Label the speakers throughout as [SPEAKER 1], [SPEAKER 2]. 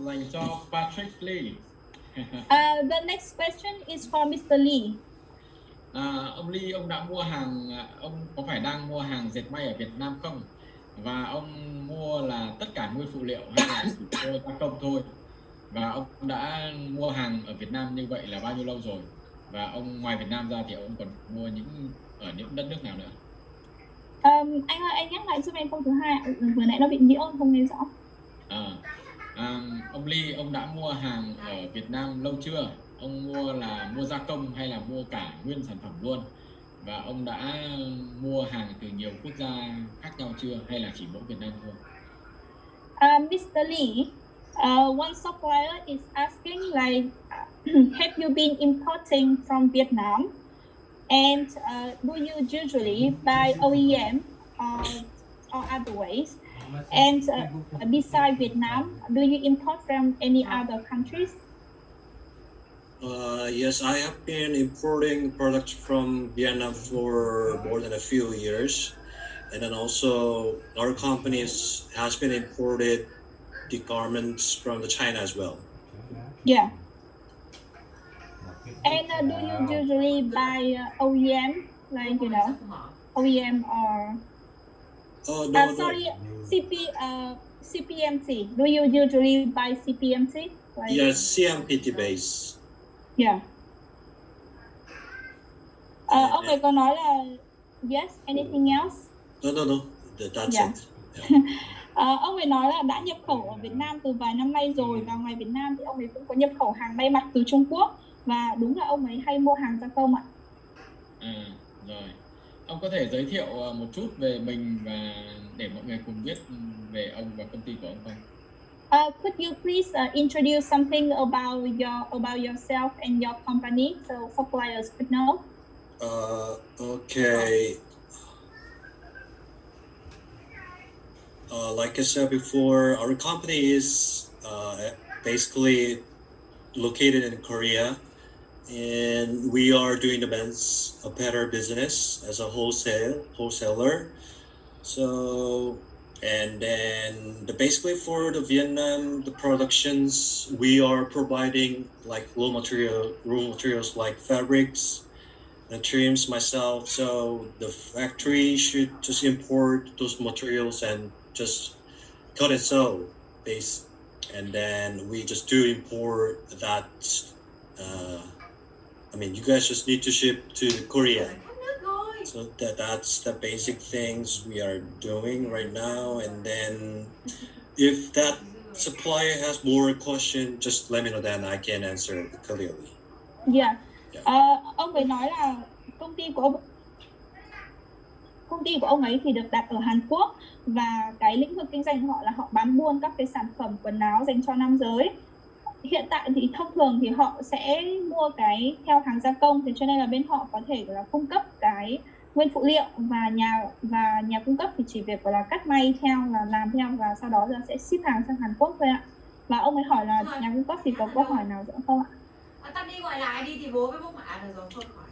[SPEAKER 1] dành cho Patrick Lee.
[SPEAKER 2] The next question is for Mr. Lee.
[SPEAKER 1] Ông Lee, ông đã mua hàng, ông có phải đang mua hàng dệt may ở Việt Nam không? Và ông mua là tất cả nguyên phụ liệu hay là chỉ mua gia công thôi? Và ông đã mua hàng ở Việt Nam như vậy là bao nhiêu lâu rồi? Và ông ngoài Việt Nam ra thì ông còn mua ở những đất nước nào nữa?
[SPEAKER 2] Anh ơi, anh nhắc lại giúp em câu thứ hai. Vừa nãy nó bị nhiễu, không nghe rõ.
[SPEAKER 1] Ông Lee, ông đã mua hàng ở Việt Nam lâu chưa? Ông mua gia công hay là mua cả nguyên sản phẩm luôn? Và ông đã mua hàng từ nhiều quốc gia khác nhau chưa? Hay là chỉ mỗi Việt Nam thôi?
[SPEAKER 2] Mr. Lee, one supplier is asking like, have you been importing from Vietnam? And do you usually buy OEM or other ways? And besides Vietnam, do you import from any other countries?
[SPEAKER 3] Yes, I have been importing products from Vietnam for more than a few years. And then also our has been imported the garments from the China as well.
[SPEAKER 2] Yeah. And do you usually buy OEM, like, OEM or...
[SPEAKER 3] No,
[SPEAKER 2] sorry, CPMT. Do you usually buy CPMT?
[SPEAKER 3] Like... Yes, CMPT base.
[SPEAKER 2] Yeah. Ông ấy có nói là yes, anything else?
[SPEAKER 3] No, that's
[SPEAKER 2] yeah.
[SPEAKER 3] it. Yeah.
[SPEAKER 2] Ông ấy nói là đã nhập khẩu ở Việt Nam từ vài năm nay rồi, và ngoài Việt Nam thì ông ấy cũng có nhập khẩu hàng may mặc từ Trung Quốc, và đúng là ông ấy hay mua hàng gia công ạ.
[SPEAKER 1] Rồi. Ông có thể giới thiệu một chút về mình và để mọi người cùng biết về ông và công ty của ông không?
[SPEAKER 2] Could you please introduce something about yourself and your company so suppliers could know?
[SPEAKER 3] Okay. Like I said before, our company is basically located in Korea, and we are doing the men's apparel business as a wholesaler. So, and then basically for the Vietnam, the productions, we are providing like raw materials like fabrics, the trims myself. So the factory should just import those materials and just cut and sew base, and then we just do import that. You guys just need to ship to Korea. So that's the basic things we are doing right now. And then if that supplier has more question, just let me know, then I can answer clearly.
[SPEAKER 2] Yeah. Ông ấy nói là công ty của ông ấy thì được đặt ở Hàn Quốc, và cái lĩnh vực kinh doanh của họ là họ bán buôn các cái sản phẩm quần áo dành cho nam giới. Hiện tại thì thông thường thì họ sẽ mua cái theo hàng gia công, thế cho nên là bên họ có thể là cung cấp cái nguyên phụ liệu, và nhà cung cấp thì chỉ việc là cắt may theo, là làm theo, và sau đó là sẽ ship hàng sang Hàn Quốc thôi ạ. Và ông ấy hỏi là nhà cung cấp thì có câu hỏi nào nữa không ạ?
[SPEAKER 4] Ta đi gọi lại đi thì bố với bố mẹ được rồi, không hỏi.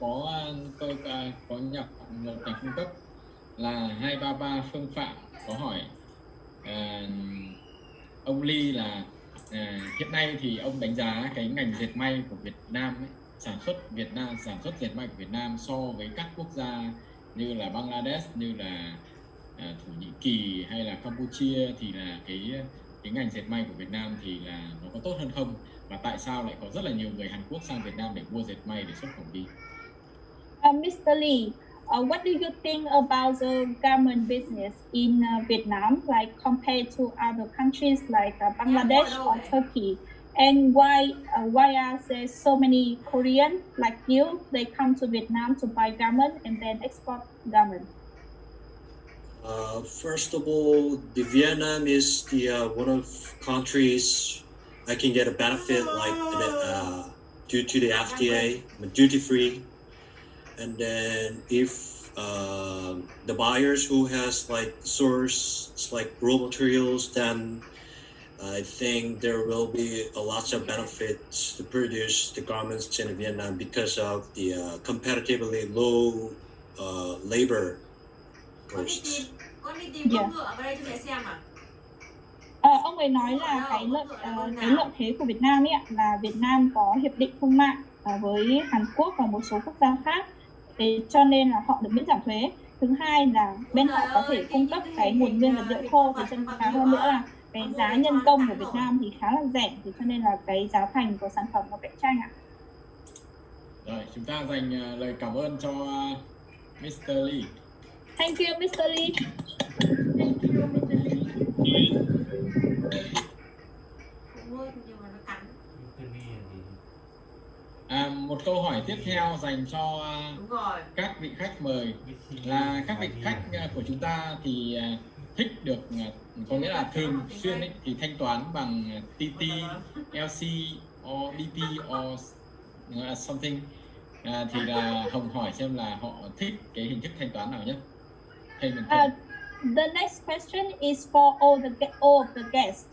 [SPEAKER 1] Có một nhà cung cấp là 233 Phương Phạm có hỏi ông Lee là hiện nay thì ông đánh giá cái ngành dệt may của Việt Nam ấy, sản xuất dệt may của Việt Nam so với các quốc gia như là Bangladesh, như là Thổ Nhĩ Kỳ hay là Campuchia, thì là cái ngành dệt may của Việt Nam thì là nó có tốt hơn không, và tại sao lại có rất là nhiều người Hàn Quốc sang Việt Nam để mua dệt may để xuất khẩu đi?
[SPEAKER 2] Mr. Lee, what do you think about the garment business in Vietnam, like compared to other countries like Bangladesh or Turkey? And why are there so many Koreans like you? They come to Vietnam to buy garment and then export garment.
[SPEAKER 3] First of all, Vietnam is the one of countries I can get a benefit like due to the FTA, duty free. And then if the buyers who has like source like raw materials, then I think there will be a lot of benefits to produce the garments in Vietnam because of the comparatively low labor costs.
[SPEAKER 2] Yeah. ông ấy nói là cái lợi thế của Việt Nam ấy ạ, là Việt Nam có hiệp định thương mại với Hàn Quốc và một số quốc gia khác, cho nên là họ được miễn giảm thuế. Thứ hai là bên họ có thể cung cấp cái nguồn nguyên vật liệu thô, thì chân giá hơn nữa là cái giá nhân công của Việt Nam thì khá là rẻ, thì cho nên là cái giá thành của sản phẩm nó cạnh tranh ạ.
[SPEAKER 1] Rồi, chúng ta dành lời cảm ơn cho Mr. Lee.
[SPEAKER 2] Thank you, Mr. Lee.
[SPEAKER 1] Một câu hỏi tiếp theo dành cho các vị khách mời là các vị khách của chúng ta thì thích được, có nghĩa là thường xuyên ấy, thì thanh toán bằng TT, LC, or DP, or something. Thì là Hồng hỏi xem là họ thích cái hình thức thanh toán nào nhất.
[SPEAKER 2] The next question is for all of the guests.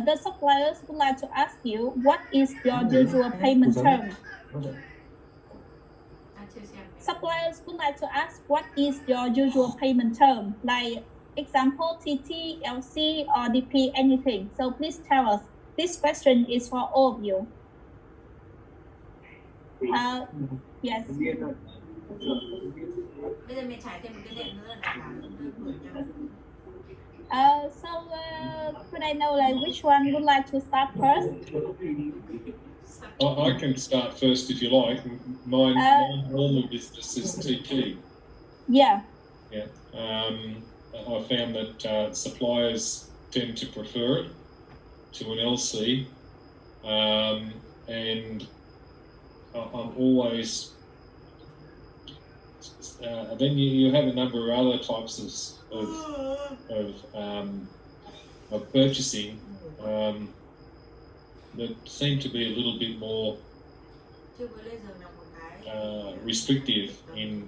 [SPEAKER 2] The suppliers would like to ask you, what is your usual payment term? Suppliers would like to ask, what is your usual payment term? Like example, TT, LC, or DP, anything. So please tell us. This question is for all of you. Yes. Could I know like which one would like to start first?
[SPEAKER 5] I can start first if you like. My normal business is TT.
[SPEAKER 2] Yeah.
[SPEAKER 5] Yeah. I found that suppliers tend to prefer it to an LC, and I'm always. Then you have a number of other types of purchasing that seem to be a little bit more restrictive in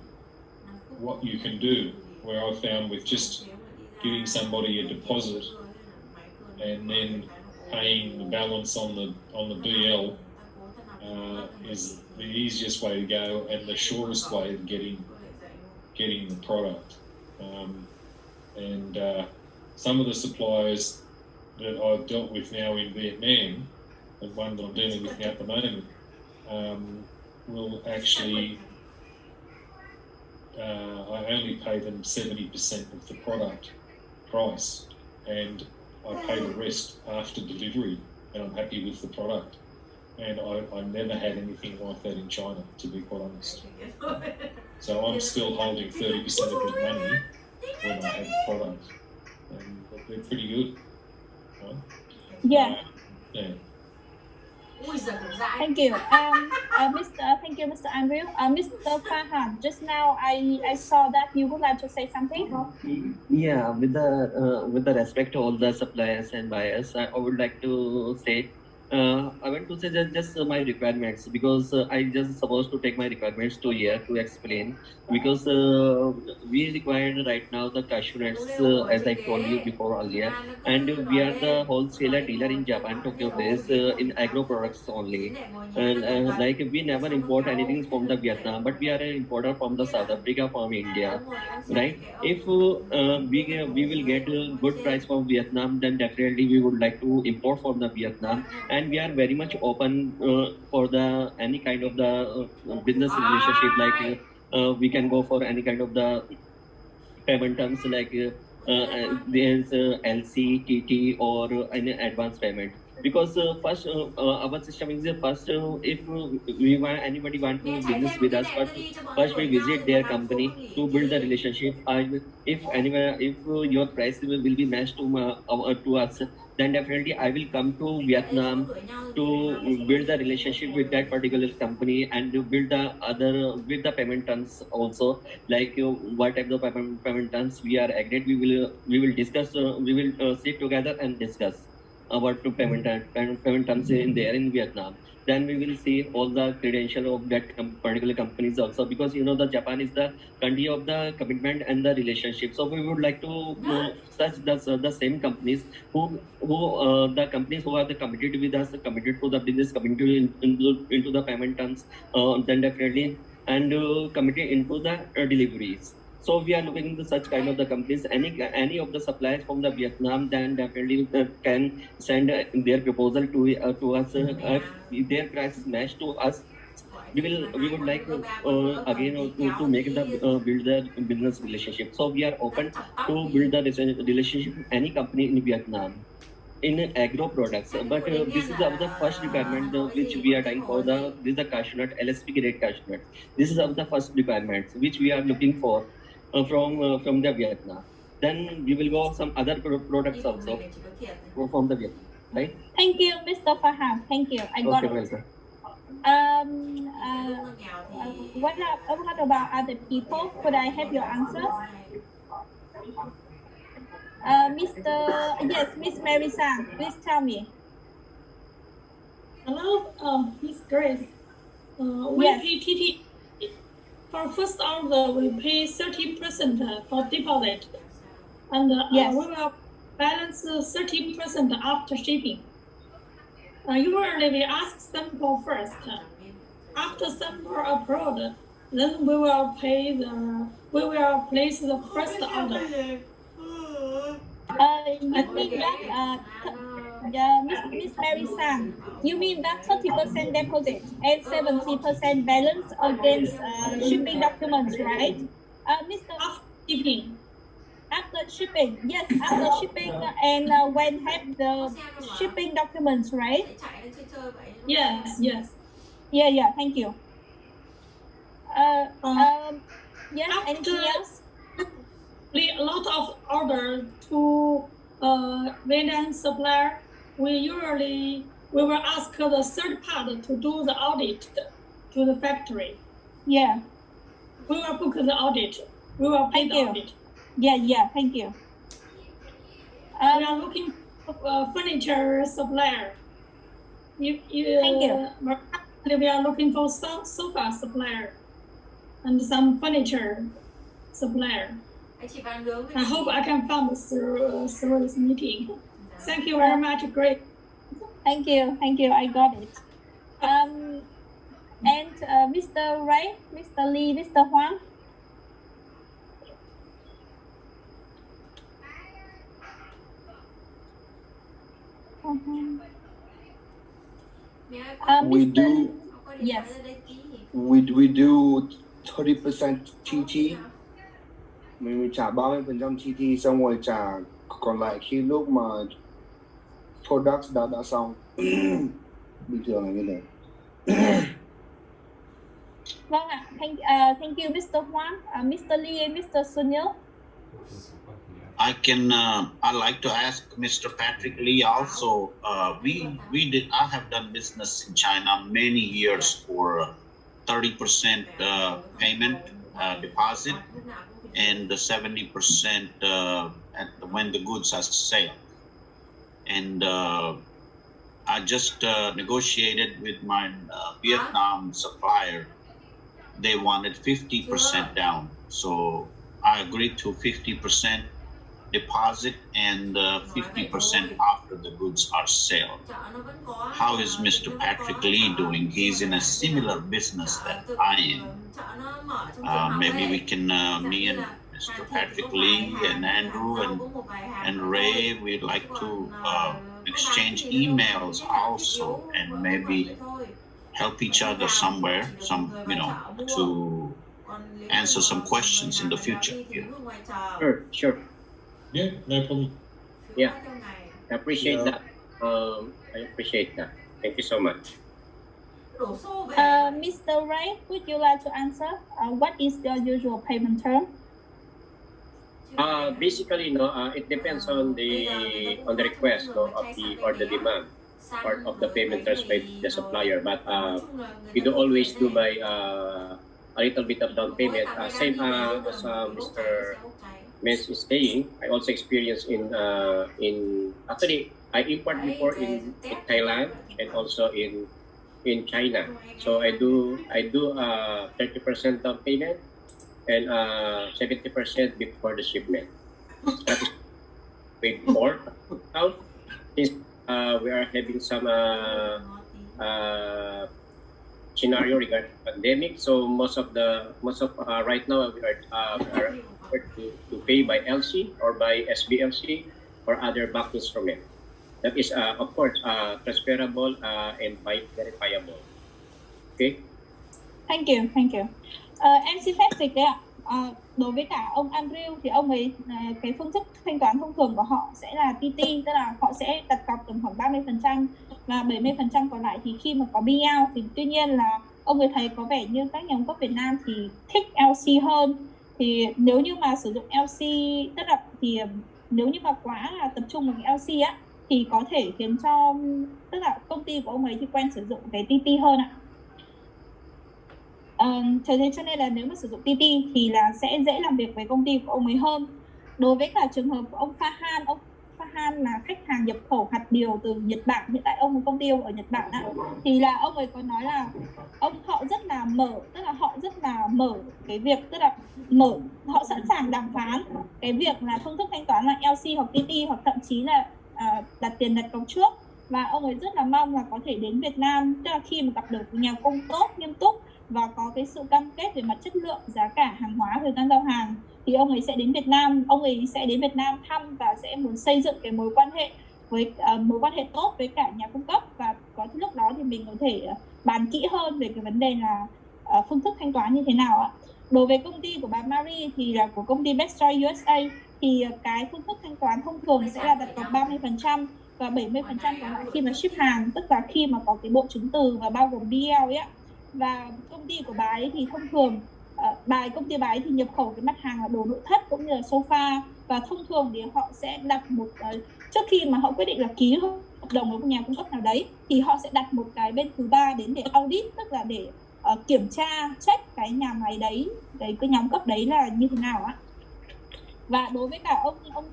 [SPEAKER 5] what you can do. Where I found with just giving somebody a deposit and then paying the balance on the BL is the easiest way to go and the shortest way of getting the product. Some of the suppliers that I've dealt with now in Vietnam, and one that I'm dealing with now at the moment, will actually, I only pay them 70% of the product price, and I pay the rest after delivery, and I'm happy with the product. And I never had anything like that in China, to be quite honest. So I'm still holding 30% of the money when I have the product, and they're pretty good. Right?
[SPEAKER 2] Yeah.
[SPEAKER 5] Yeah.
[SPEAKER 2] Thank you. Thank you, Mr. Andrew. Mr. Fahan, just now I saw that you would like to say something.
[SPEAKER 6] Yeah, with the respect to all the suppliers and buyers, I would like to say, I want to say just my requirements, because I just supposed to take my requirements to here to explain, because we require right now the cashew nuts, as I told you before earlier, and we are the wholesaler dealer in Japan, Tokyo based, in agro products only, and like we never import anything from the Vietnam, but we are an importer from the South Africa, from India, right? If we will get a good price from Vietnam, then definitely we would like to import from the Vietnam, and we are very much open for the any kind of the business relationship, like we can go for any kind of the payment terms, like there's LC, TT, or any advance payment. Because first our system is first, if anybody want to business with us, first we visit their company to build the relationship. If your price will be matched to us, then definitely I will come to Vietnam to build the relationship with that particular company, and to build the other with the payment terms also, like what type of payment terms we are agreed. We will discuss. We will sit together and discuss about payment terms in Vietnam. Then we will see all the credential of that particular companies also, because the Japan is the country of the commitment and the relationship. So we would like to search the same companies who the companies who are committed with us, committed to the business, committed into the payment terms, then definitely, and committed into the deliveries. So we are looking into such kind of the companies. Any of the suppliers from the Vietnam, then definitely can send their proposal to us. If their price is matched to us, we would like again to make the build the business relationship. So we are open to build the relationship with any company in Vietnam in agro products. But this is the first requirement which we are trying for this is the cashew nut, LSP grade cashew nut. This is the first requirements which we are looking for from the Vietnam. Then we will go some other products also from the Vietnam, right?
[SPEAKER 2] Thank you, Mr. Faham. Thank you. I got
[SPEAKER 6] Okay,
[SPEAKER 2] it.
[SPEAKER 6] welcome.
[SPEAKER 2] What about other people? Could I have your answers? Miss Mary Sang, please tell me.
[SPEAKER 7] Hello, Miss Grace. We
[SPEAKER 2] Yes.
[SPEAKER 7] pay TT. For first order, we pay 30% for deposit, and
[SPEAKER 2] Yes.
[SPEAKER 7] we will balance 30% after shipping. Usually, we ask sample first. After sample approved, then we will place the first order.
[SPEAKER 2] You mean that Miss Mary Sang, you mean that 30% deposit and 70% balance against shipping documents, right? Mr.
[SPEAKER 7] After shipping.
[SPEAKER 2] After shipping, yes, after shipping and when have the shipping documents, right?
[SPEAKER 7] Yes.
[SPEAKER 2] Yeah, thank you. Yes, anything else?
[SPEAKER 7] A lot of order to Vietnam supplier. We will ask the third party to do the audit to the factory.
[SPEAKER 2] Yeah.
[SPEAKER 7] We will book the audit. We will pay
[SPEAKER 2] Thank
[SPEAKER 7] the
[SPEAKER 2] you.
[SPEAKER 7] audit.
[SPEAKER 2] Yeah, thank you.
[SPEAKER 7] We are looking for furniture supplier.
[SPEAKER 2] Thank you.
[SPEAKER 7] We are looking for sofa supplier and some furniture supplier. I hope I can find through this meeting. Thank you very much, Grace.
[SPEAKER 2] Thank you, I got it. And Mr. Ray, Mr. Lee, Mr. Huang.
[SPEAKER 8] We do.
[SPEAKER 2] Yes.
[SPEAKER 8] We do 30% TT. Mình trả 30% TT xong rồi trả còn lại khi lúc mà products đã xong. Bình thường là như thế.
[SPEAKER 2] Vâng ạ, thank you Mr. Huang, Mr. Lee and Mr. Sunil.
[SPEAKER 9] I'd like to ask Mr. Patrick Lee also. I have done business in China many years for 30% payment deposit and the 70% when the goods are sale. And I just negotiated with my Vietnam supplier. They wanted 50% down, so I agreed to 50% deposit and 50% after the goods are sold. How is Mr. Patrick Lee doing? He's in a similar business that I am. Maybe we can, me and Mr. Patrick Lee and Andrew and Ray, we'd like to exchange emails also and maybe help each other somewhere, to answer some questions in the future.
[SPEAKER 10] Yeah. Sure.
[SPEAKER 5] Yeah, no problem.
[SPEAKER 10] Yeah, I appreciate that. I appreciate that. Thank you so much.
[SPEAKER 2] Mr. Ray, would you like to answer? What is your usual payment term?
[SPEAKER 10] Basically, it depends on the request or the demand part of the payment terms by the supplier. But we do always do by a little bit of down payment. Same as Mr. Mens is saying, I also experienced actually I import before in Thailand and also in China. So I do 30% down payment and 70% before the shipment. That is paid for. Now, since we are having some scenario regarding pandemic, so most of right now we are to pay by LC or by SBLC or other backings from it. That is, of course, transferable and verifiable. Okay.
[SPEAKER 2] Thank you. Em xin phép dịch đấy ạ. Đối với cả ông Andrew thì ông ấy cái phương thức thanh toán thông thường của họ sẽ là TT, tức là họ sẽ đặt cọc tầm khoảng 30% và 70% còn lại thì khi mà có payout thì tuy nhiên là ông ấy thấy có vẻ như các nhà cung cấp Việt Nam thì thích LC hơn. Thì nếu như mà sử dụng LC, tức là thì nếu như mà quá là tập trung vào cái LC á thì có thể khiến cho, tức là công ty của ông ấy thì quen sử dụng cái TT hơn ạ. Thế cho nên là nếu mà sử dụng TT thì là sẽ dễ làm việc với công ty của ông ấy hơn. Đối với cả trường hợp của ông Fahan là khách hàng nhập khẩu hạt điều từ Nhật Bản, hiện tại ông có công ty ở Nhật Bản ạ, thì là ông ấy có nói là họ rất là mở, tức là họ rất là mở cái việc, tức là họ sẵn sàng đàm phán cái việc là phương thức thanh toán là LC hoặc TT hoặc thậm chí là đặt tiền đặt cọc trước, và ông ấy rất là mong là có thể đến Việt Nam, tức là khi mà gặp được nhà cung tốt nghiêm túc và có cái sự cam kết về mặt chất lượng, giá cả, hàng hóa, thời gian giao hàng thì ông ấy sẽ đến Việt Nam thăm và sẽ muốn xây dựng cái mối quan hệ tốt với cả nhà cung cấp, và có lúc đó thì mình có thể bàn kỹ hơn về cái vấn đề là phương thức thanh toán như thế nào ạ. Đối với công ty của bà Marie thì là của công ty Best Choice USA thì cái phương thức thanh toán thông thường sẽ là đặt cọc 30% và 70% còn lại khi mà ship hàng, tức là khi mà có cái bộ chứng từ và bao gồm BL ấy ạ. Và công ty của bà ấy thì thông thường công ty bà ấy thì nhập khẩu cái mặt hàng là đồ nội thất cũng như là sofa, và thông thường thì họ sẽ đặt một trước khi mà họ quyết định là ký hợp đồng với một nhà cung cấp nào đấy thì họ sẽ đặt một cái bên thứ ba đến để audit, tức là để kiểm tra check cái nhà máy đấy, cái nhà cung cấp đấy là như thế nào ạ. Và đối với cả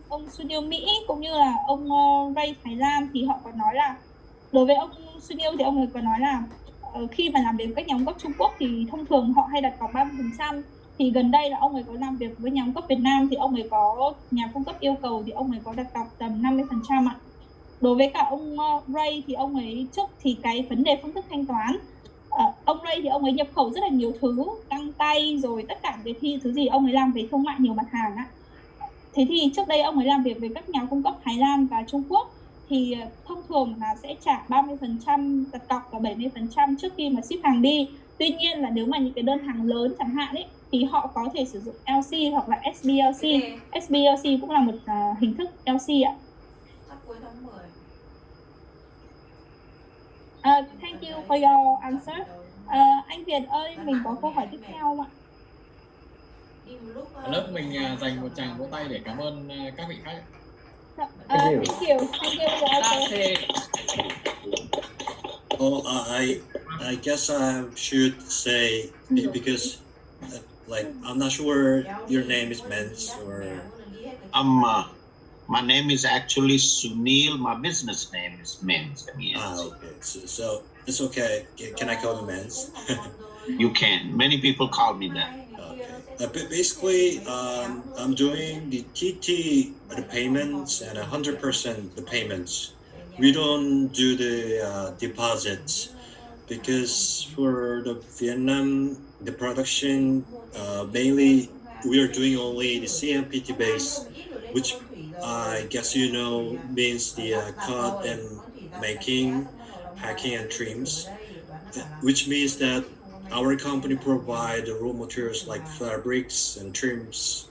[SPEAKER 2] ông Sunil Mỹ cũng như là ông Ray Thái Lan thì họ có nói là, đối với ông Sunil thì ông ấy có nói là khi mà làm việc với các nhà cung cấp Trung Quốc thì thông thường họ hay đặt cọc 30%, thì gần đây là ông ấy có làm việc với nhà cung cấp Việt Nam thì ông ấy có nhà cung cấp yêu cầu thì ông ấy có đặt cọc tầm 50% ạ. Đối với cả ông Ray thì ông ấy trước thì cái vấn đề phương thức thanh toán, ông Ray thì ông ấy nhập khẩu rất là nhiều thứ, găng tay rồi tất cả cái thứ gì ông ấy làm về thương mại nhiều mặt hàng ạ. Thế thì trước đây ông ấy làm việc với các nhà cung cấp Thái Lan và Trung Quốc thì thông thường là sẽ trả 30% đặt cọc và 70% trước khi mà ship hàng đi. Tuy nhiên là nếu mà những cái đơn hàng lớn chẳng hạn ấy thì họ có thể sử dụng LC hoặc là SBLC. SBLC cũng là một hình thức LC ạ. Thank you for your answer. Anh Việt ơi, mình có câu hỏi tiếp theo không ạ?
[SPEAKER 1] Ở lớp mình dành một tràng vỗ tay để cảm ơn các vị khách.
[SPEAKER 2] Thank you for answer.
[SPEAKER 3] Oh, I guess I should say because like I'm not sure your name is Mens or
[SPEAKER 9] my name is actually Sunil. My business name is Mens.
[SPEAKER 3] Okay. So it's okay. Can I call you Mens?
[SPEAKER 9] You can. Many people call me that.
[SPEAKER 3] But basically, I'm doing the TT the payments and 100% the payments. We don't do the deposits because for the Vietnam the production mainly we are doing only the CMPT base, which I guess you know means the cut and making, packing and trims, which means that our company provide the raw materials like fabrics and trims.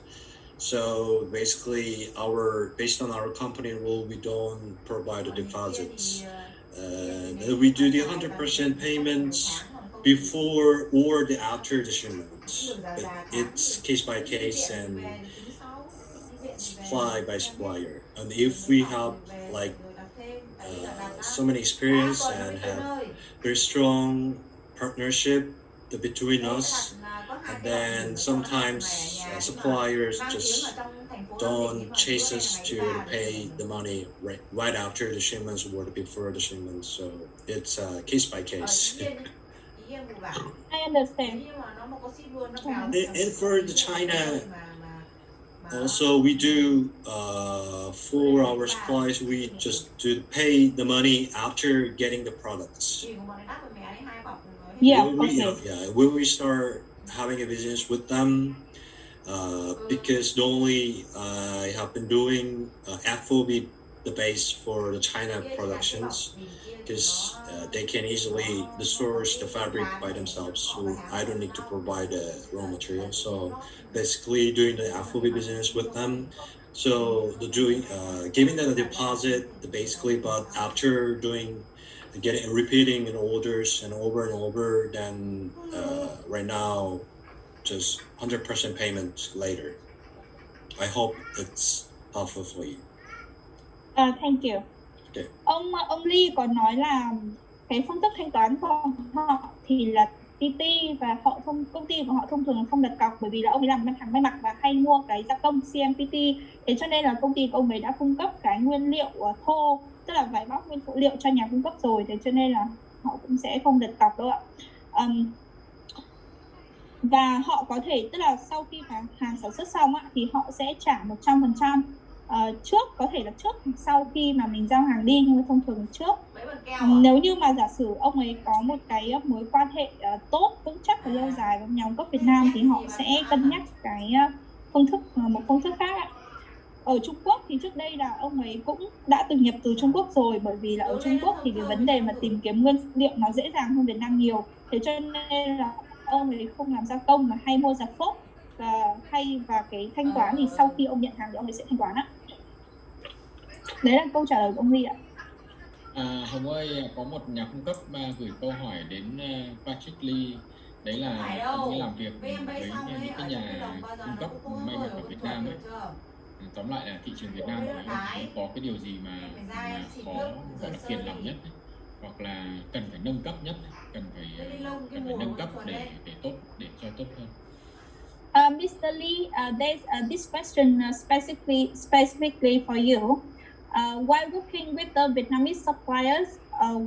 [SPEAKER 3] So basically, based on our company rule, we don't provide the deposits. We do the 100% payments before or the after the shipment. But it's case by case and supply by supplier. And if we have like so many experience and have very strong partnership between us, and then sometimes suppliers just don't chase us to pay the money right after the shipments or before the shipments. So it's case by case.
[SPEAKER 2] I understand.
[SPEAKER 3] And for the China, also we do for our suppliers, we just do pay the money after getting the products.
[SPEAKER 2] Yeah,
[SPEAKER 3] when we start having a business with them, because normally I have been doing FOB the base for the China productions, because they can easily source the fabric by themselves, so I don't need to provide the raw material. So basically doing the FOB business with them. So the giving them a deposit basically, but after repeating in orders and over, then right now just 100% payment later. I hope it's helpful for you.
[SPEAKER 2] Thank you.
[SPEAKER 3] Okay.
[SPEAKER 2] Ông Lee có nói là cái phương thức thanh toán của họ thì là TT, và công ty của họ thông thường không đặt cọc, bởi vì là ông ấy làm ngân hàng may mặc và hay mua cái gia công CMPT. Thế cho nên là công ty của ông ấy đã cung cấp cái nguyên liệu thô, tức là vải bóc nguyên phụ liệu cho nhà cung cấp rồi, thế cho nên là họ cũng sẽ không đặt cọc đâu ạ. Và họ có thể, tức là sau khi mà hàng sản xuất xong thì họ sẽ trả 100% trước, có thể là trước hoặc sau khi mà mình giao hàng đi, nhưng mà thông thường trước. Nếu như mà giả sử ông ấy có một cái mối quan hệ tốt, vững chắc và lâu dài với nhà cung cấp Việt Nam thì họ sẽ cân nhắc cái một phương thức khác ạ. Ở Trung Quốc thì trước đây là ông ấy cũng đã từng nhập từ Trung Quốc rồi, bởi vì là ở Trung Quốc thì cái vấn đề mà tìm kiếm nguyên liệu nó dễ dàng hơn Việt Nam nhiều. Thế cho nên là ông ấy không làm gia công mà hay mua giặt phốt, và cái thanh toán thì sau khi ông nhận hàng thì ông ấy sẽ thanh toán ạ. Đấy là câu trả lời của ông Ly ạ.
[SPEAKER 1] Hồng ơi, có một nhà cung cấp gửi câu hỏi đến Patrick Lee. Đấy là ông ấy làm việc với những cái nhà cung cấp may mặc ở Việt Nam ấy. Tóm lại là thị trường Việt Nam của ông có cái điều gì mà khó, gọi là phiền lòng nhất ấy, hoặc là cần phải nâng cấp nhất, cần phải nâng cấp để cho tốt hơn.
[SPEAKER 2] Mr. Lee, there's this question specifically for you. While working with the Vietnamese suppliers,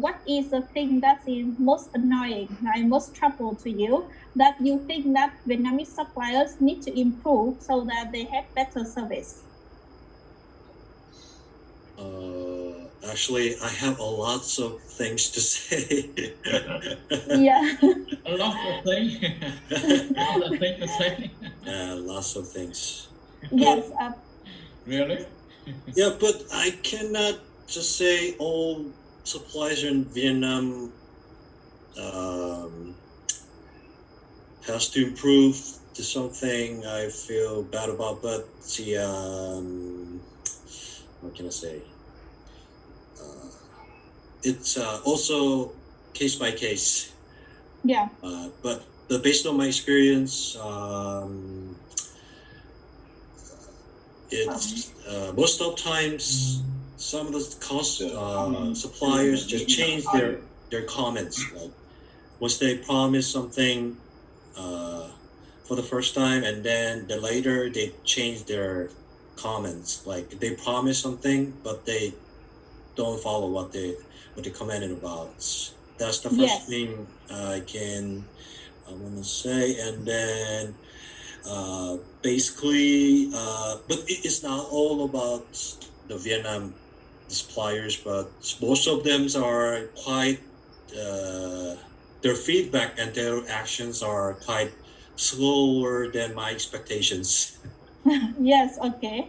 [SPEAKER 2] what is the thing that is most annoying, like most trouble to you, that you think that Vietnamese suppliers need to improve so that they have better service?
[SPEAKER 3] Actually, I have lots of things to say.
[SPEAKER 2] Yeah.
[SPEAKER 1] A lot of things. To say.
[SPEAKER 3] Lots of things.
[SPEAKER 2] Yes.
[SPEAKER 1] Really?
[SPEAKER 3] Yeah, but I cannot just say all suppliers in Vietnam has to improve to something I feel bad about. But see, what can I say? It's also case by case.
[SPEAKER 2] Yeah.
[SPEAKER 3] But based on my experience, it's most of times some of the suppliers just change their comments. Like once they promise something for the first time, and then later they change their comments. Like they promise something, but they don't follow what they commented about. That's the first thing I want to say. And then basically, but it's not all about the Vietnam suppliers, but most of them are quite, their feedback and their actions are quite slower than my expectations.
[SPEAKER 2] Yes, okay.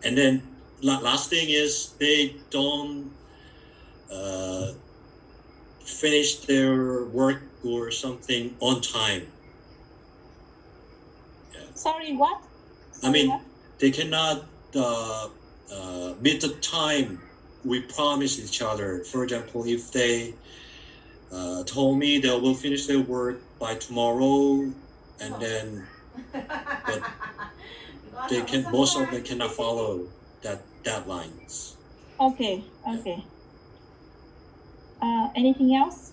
[SPEAKER 3] And then last thing is they don't finish their work or something on time. Yeah.
[SPEAKER 2] Sorry, what?
[SPEAKER 3] They cannot meet the time we promised each other. For example, if they told me they will finish their work by tomorrow, and then but most of them cannot follow that deadlines.
[SPEAKER 2] Okay. Anything else?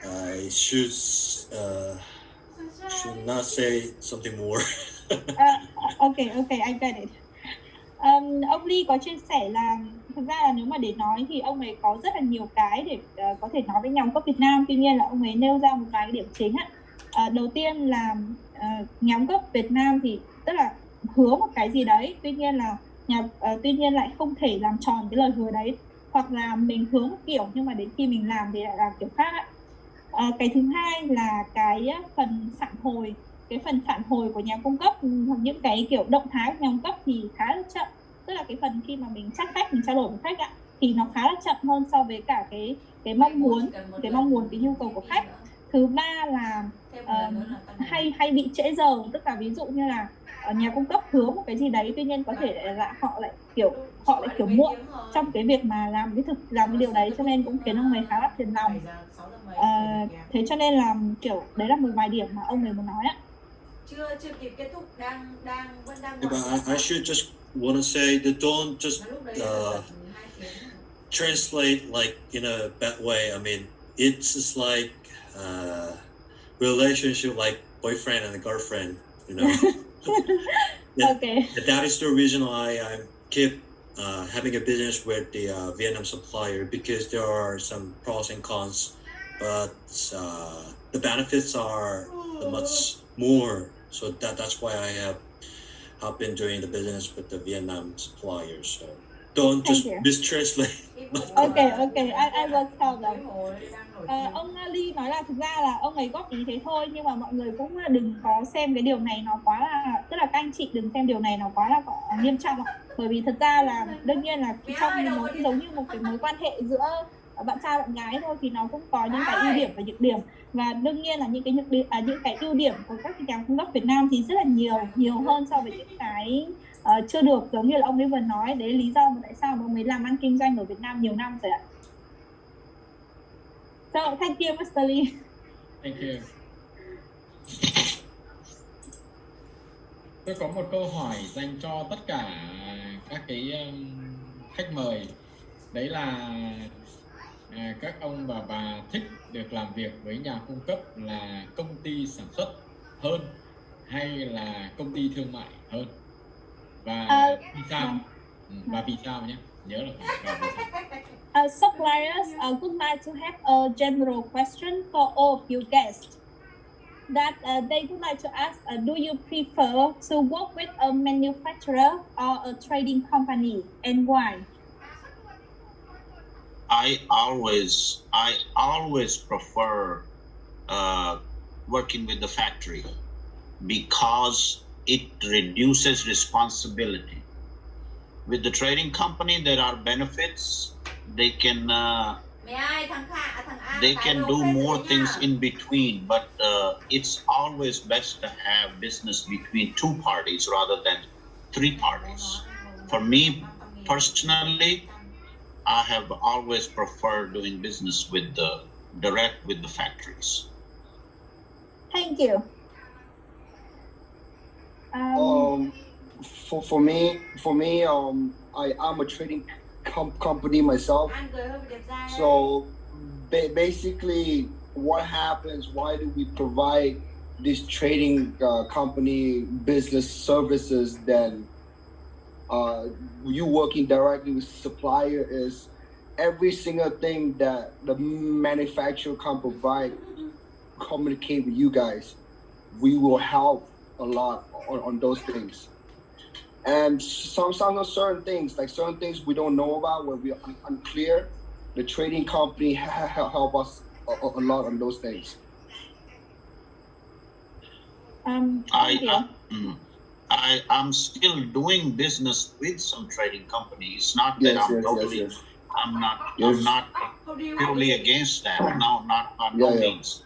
[SPEAKER 3] I should not say something more.
[SPEAKER 2] Okay, I get it. Ông Lee có chia sẻ là thực ra là nếu mà để nói thì ông ấy có rất là nhiều cái để có thể nói với nhà cung cấp Việt Nam. Tuy nhiên là ông ấy nêu ra một vài điểm chính ạ. Đầu tiên là nhà cung cấp Việt Nam thì tức là hứa một cái gì đấy, tuy nhiên lại không thể làm tròn cái lời hứa đấy, hoặc là mình hứa một kiểu nhưng mà đến khi mình làm thì lại làm kiểu khác ạ. Cái thứ hai là cái phần phản hồi. Cái phần phản hồi của nhà cung cấp, những cái kiểu động thái của nhà cung cấp thì khá là chậm. Tức là cái phần khi mà mình chat khách, mình trao đổi với khách ạ, thì nó khá là chậm hơn so với cả cái mong muốn, cái nhu cầu của khách. Thứ ba là hay bị trễ giờ, tức là ví dụ như là nhà cung cấp hứa một cái gì đấy, tuy nhiên có thể là họ lại kiểu muộn trong cái việc mà làm cái điều đấy, cho nên cũng khiến ông ấy khá là phiền lòng. Thế cho nên là kiểu đấy là một vài điểm mà ông ấy muốn nói ạ.
[SPEAKER 4] Chưa kịp kết thúc, vẫn đang
[SPEAKER 3] Yeah, but I should just want to say that don't just translate like in a bad way. I mean, it's just like relationship like boyfriend and girlfriend, you know.
[SPEAKER 2] Okay.
[SPEAKER 3] That is the reason why I keep having a business with the Vietnam supplier, because there are some pros and cons, but the benefits are much more. So that's why I have been doing the business with the Vietnam suppliers. So don't just mistranslate.
[SPEAKER 2] Okay, I will tell them. Ông Lee nói là thực ra là ông ấy góp ý thế thôi, nhưng mà mọi người cũng đừng có xem cái điều này nó quá là, tức là các anh chị đừng xem điều này nó quá là nghiêm trọng ạ. Bởi vì thật ra là đương nhiên là trong nó cũng giống như một cái mối quan hệ giữa bạn trai bạn gái thôi, thì nó cũng có những cái ưu điểm và nhược điểm, và đương nhiên là những cái ưu điểm của các nhà cung cấp Việt Nam thì rất là nhiều hơn so với những cái chưa được, giống như là ông ấy vừa nói. Đấy lý do mà tại sao mà ông ấy làm ăn kinh doanh ở Việt Nam nhiều năm rồi ạ. So, thank you, Mr. Lee.
[SPEAKER 1] Thank you. Tôi có một câu hỏi dành cho tất cả các cái khách mời. Đấy là các ông và bà thích được làm việc với nhà cung cấp là công ty sản xuất hơn hay là công ty thương mại hơn? Và vì sao? Và vì sao nhé? Nhớ là phải vì sao.
[SPEAKER 2] Suppliers would like to have a general question for all of you guests. That they would like to ask, do you prefer to work with a manufacturer or a trading company, and why?
[SPEAKER 9] I always prefer working with the factory because it reduces responsibility. With the trading company, there are benefits. They can do more things in between, but it's always best to have business between two parties rather than three parties. For me personally, I have always preferred doing business with the factories.
[SPEAKER 2] Thank you.
[SPEAKER 8] For me, I'm a trading company myself. So basically, what happens? Why do we provide this trading company business services? Then you working directly with supplier is every single thing that the manufacturer can provide. Communicate with you guys. We will help a lot on those things. And some certain things we don't know about, where we're unclear, the trading company help us a lot on those things.
[SPEAKER 9] I'm still doing business with some trading companies. Not that I'm not totally against that. No, not by no means.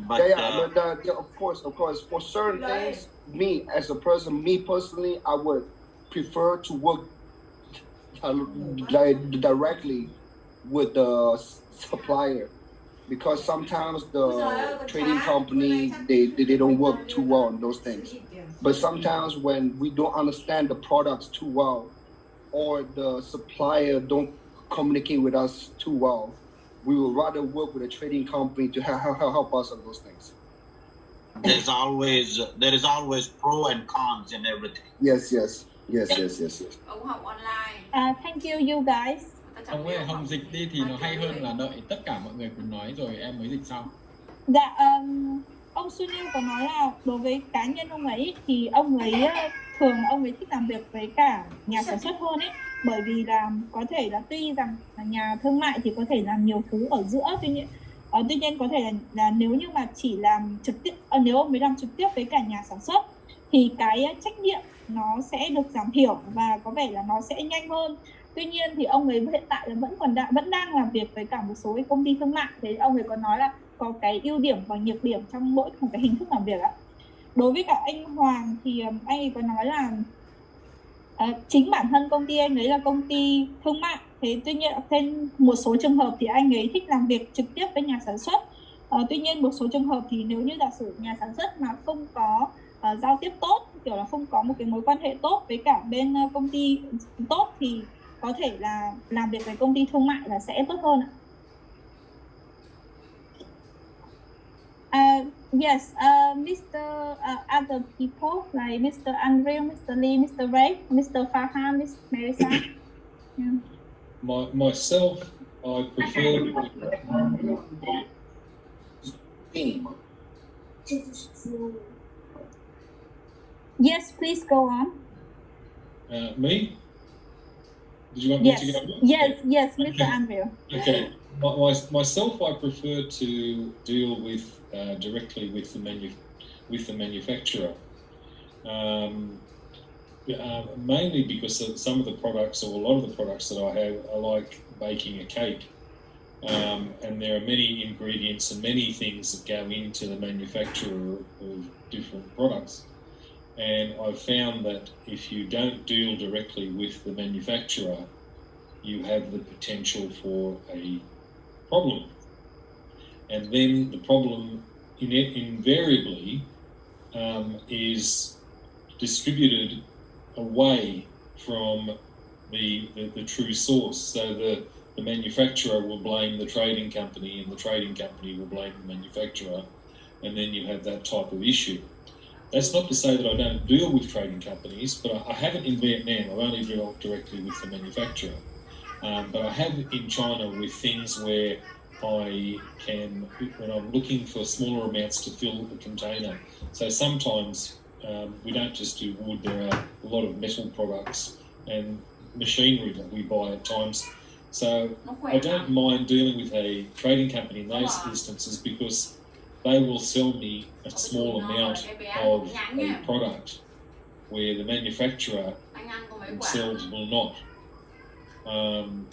[SPEAKER 9] But
[SPEAKER 8] of course, for certain things, me as a person, me personally, I would prefer to work directly with the supplier, because sometimes the trading company they don't work too well on those things. But sometimes when we don't understand the products too well, or the supplier don't communicate with us too well, we would rather work with a trading company to help us on those things.
[SPEAKER 9] There is always pro and cons in everything.
[SPEAKER 8] Yes.
[SPEAKER 4] Ông học online.
[SPEAKER 2] Thank you guys.
[SPEAKER 1] Ông ơi, Hồng dịch đi thì nó hay hơn là đợi tất cả mọi người cùng nói rồi em mới dịch sau.
[SPEAKER 2] Dạ, ông Sunil có nói là đối với cá nhân ông ấy thì ông ấy thường thích làm việc với cả nhà sản xuất hơn ấy, bởi vì là có thể là tuy rằng là nhà thương mại thì có thể làm nhiều thứ ở giữa, tuy nhiên Tuy nhiên có thể là nếu như mà chỉ làm trực tiếp, nếu ông ấy làm trực tiếp với cả nhà sản xuất thì cái trách nhiệm nó sẽ được giảm thiểu và có vẻ là nó sẽ nhanh hơn. Tuy nhiên thì ông ấy hiện tại là vẫn đang làm việc với cả một số cái công ty thương mại. Thế ông ấy có nói là có cái ưu điểm và nhược điểm trong mỗi một cái hình thức làm việc ạ. Đối với cả anh Hoàng thì anh ấy có nói là chính bản thân công ty anh ấy là công ty thương mại. Thế tuy nhiên trên một số trường hợp thì anh ấy thích làm việc trực tiếp với nhà sản xuất. Tuy nhiên một số trường hợp thì nếu như giả sử nhà sản xuất mà không có giao tiếp tốt, kiểu là không có một cái mối quan hệ tốt với cả bên công ty tốt thì có thể là làm việc với công ty thương mại là sẽ tốt hơn ạ. Yes, Mr. Other people like Mr. Andrew, Mr. Lee, Mr. Ray, Mr. Farhan, Miss Marisa. Yeah.
[SPEAKER 5] Myself, I prefer.
[SPEAKER 2] Yes, please go on.
[SPEAKER 5] Me? Did you want me to go?
[SPEAKER 2] Yes, Mr. Andrew.
[SPEAKER 5] Okay. Myself, I prefer to deal with directly with the manufacturer, mainly because of some of the products, or a lot of the products that I have, are like baking a cake, and there are many ingredients and many things that go into the manufacture of different products. And I've found that if you don't deal directly with the manufacturer, you have the potential for a problem. And then the problem invariably is distributed away from the true source. So the manufacturer will blame the trading company, and the trading company will blame the manufacturer, and then you have that type of issue. That's not to say that I don't deal with trading companies, but I haven't in Vietnam. I've only dealt directly with the manufacturer. But I have in China with things where I can, when I'm looking for smaller amounts to fill a container. So sometimes we don't just do wood, there are a lot of metal products and machinery that we buy at times. So I don't mind dealing with a trading company in those instances, because they will sell me a small amount of a product where the manufacturer themselves will not,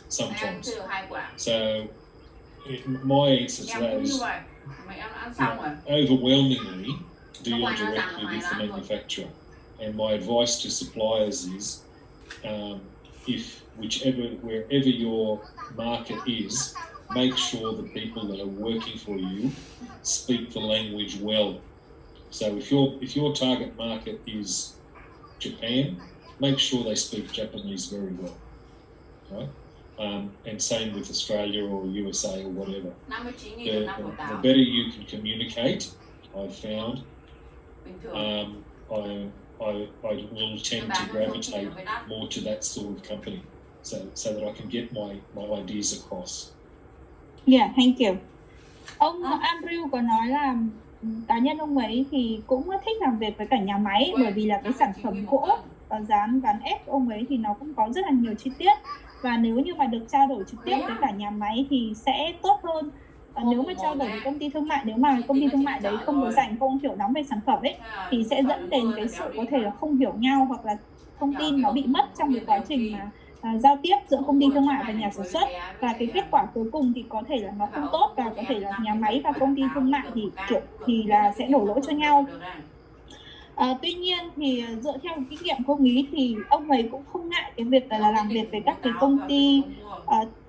[SPEAKER 5] sometimes. So my answer to that is overwhelmingly deal directly with the manufacturer. And my advice to suppliers is, wherever your market is, make sure the people that are working for you speak the language well. So if your target market is Japan, make sure they speak Japanese very well, right? And same with Australia or USA or whatever. The better you can communicate, I've found, I will tend to gravitate more to that sort of company, so that I can get my ideas across.
[SPEAKER 2] Yeah, thank you. Ông Andrew có nói là cá nhân ông ấy thì cũng thích làm việc với cả nhà máy, bởi vì là cái sản phẩm gỗ dán ván ép của ông ấy thì nó cũng có rất là nhiều chi tiết, và nếu như mà được trao đổi trực tiếp với cả nhà máy thì sẽ tốt hơn. Nếu mà trao đổi với công ty thương mại, nếu mà công ty thương mại đấy không có rành, không hiểu nắm về sản phẩm ấy, thì sẽ dẫn đến cái sự có thể là không hiểu nhau, hoặc là thông tin nó bị mất trong cái quá trình mà giao tiếp giữa công ty thương mại và nhà sản xuất, và cái kết quả cuối cùng thì có thể là nó không tốt, và có thể là nhà máy và công ty thương mại thì là sẽ đổ lỗi cho nhau. Tuy nhiên thì dựa theo kinh nghiệm của ông ý thì ông ấy cũng không ngại cái việc là làm việc với các cái công ty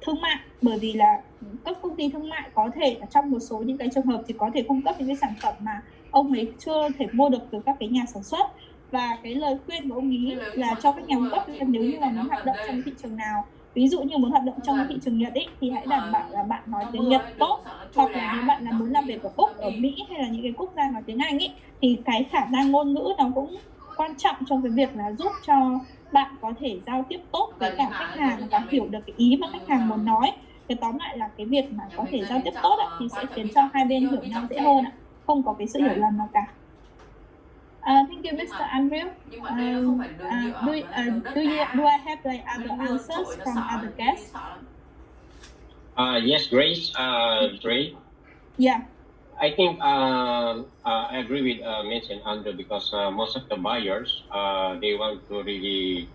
[SPEAKER 2] thương mại, bởi vì là các công ty thương mại có thể trong một số những cái trường hợp thì có thể cung cấp những cái sản phẩm mà ông ấy chưa thể mua được từ các cái nhà sản xuất. Và cái lời khuyên của ông ý là cho các nhà cung cấp là nếu như mà muốn hoạt động trong thị trường nào, ví dụ như muốn hoạt động trong thị trường Nhật ấy, thì hãy đảm bảo là bạn nói tiếng Nhật tốt, hoặc là nếu bạn là muốn làm việc ở Úc, ở Mỹ hay là những cái quốc gia nói tiếng Anh ấy, thì cái khả năng ngôn ngữ nó cũng quan trọng trong cái việc là giúp cho bạn có thể giao tiếp tốt với cả khách hàng và hiểu được cái ý mà khách hàng muốn nói. Cái tóm lại là cái việc mà có thể giao tiếp tốt thì sẽ khiến cho hai bên hiểu nhau dễ hơn, không có cái sự hiểu lầm nào cả. Thank you, Mr. Andrew. Do I have like other answers from other guests?
[SPEAKER 10] Yes, Grace. Dre.
[SPEAKER 2] Yeah.
[SPEAKER 10] I think I agree with Mitch and Andrew because most of the buyers they want to really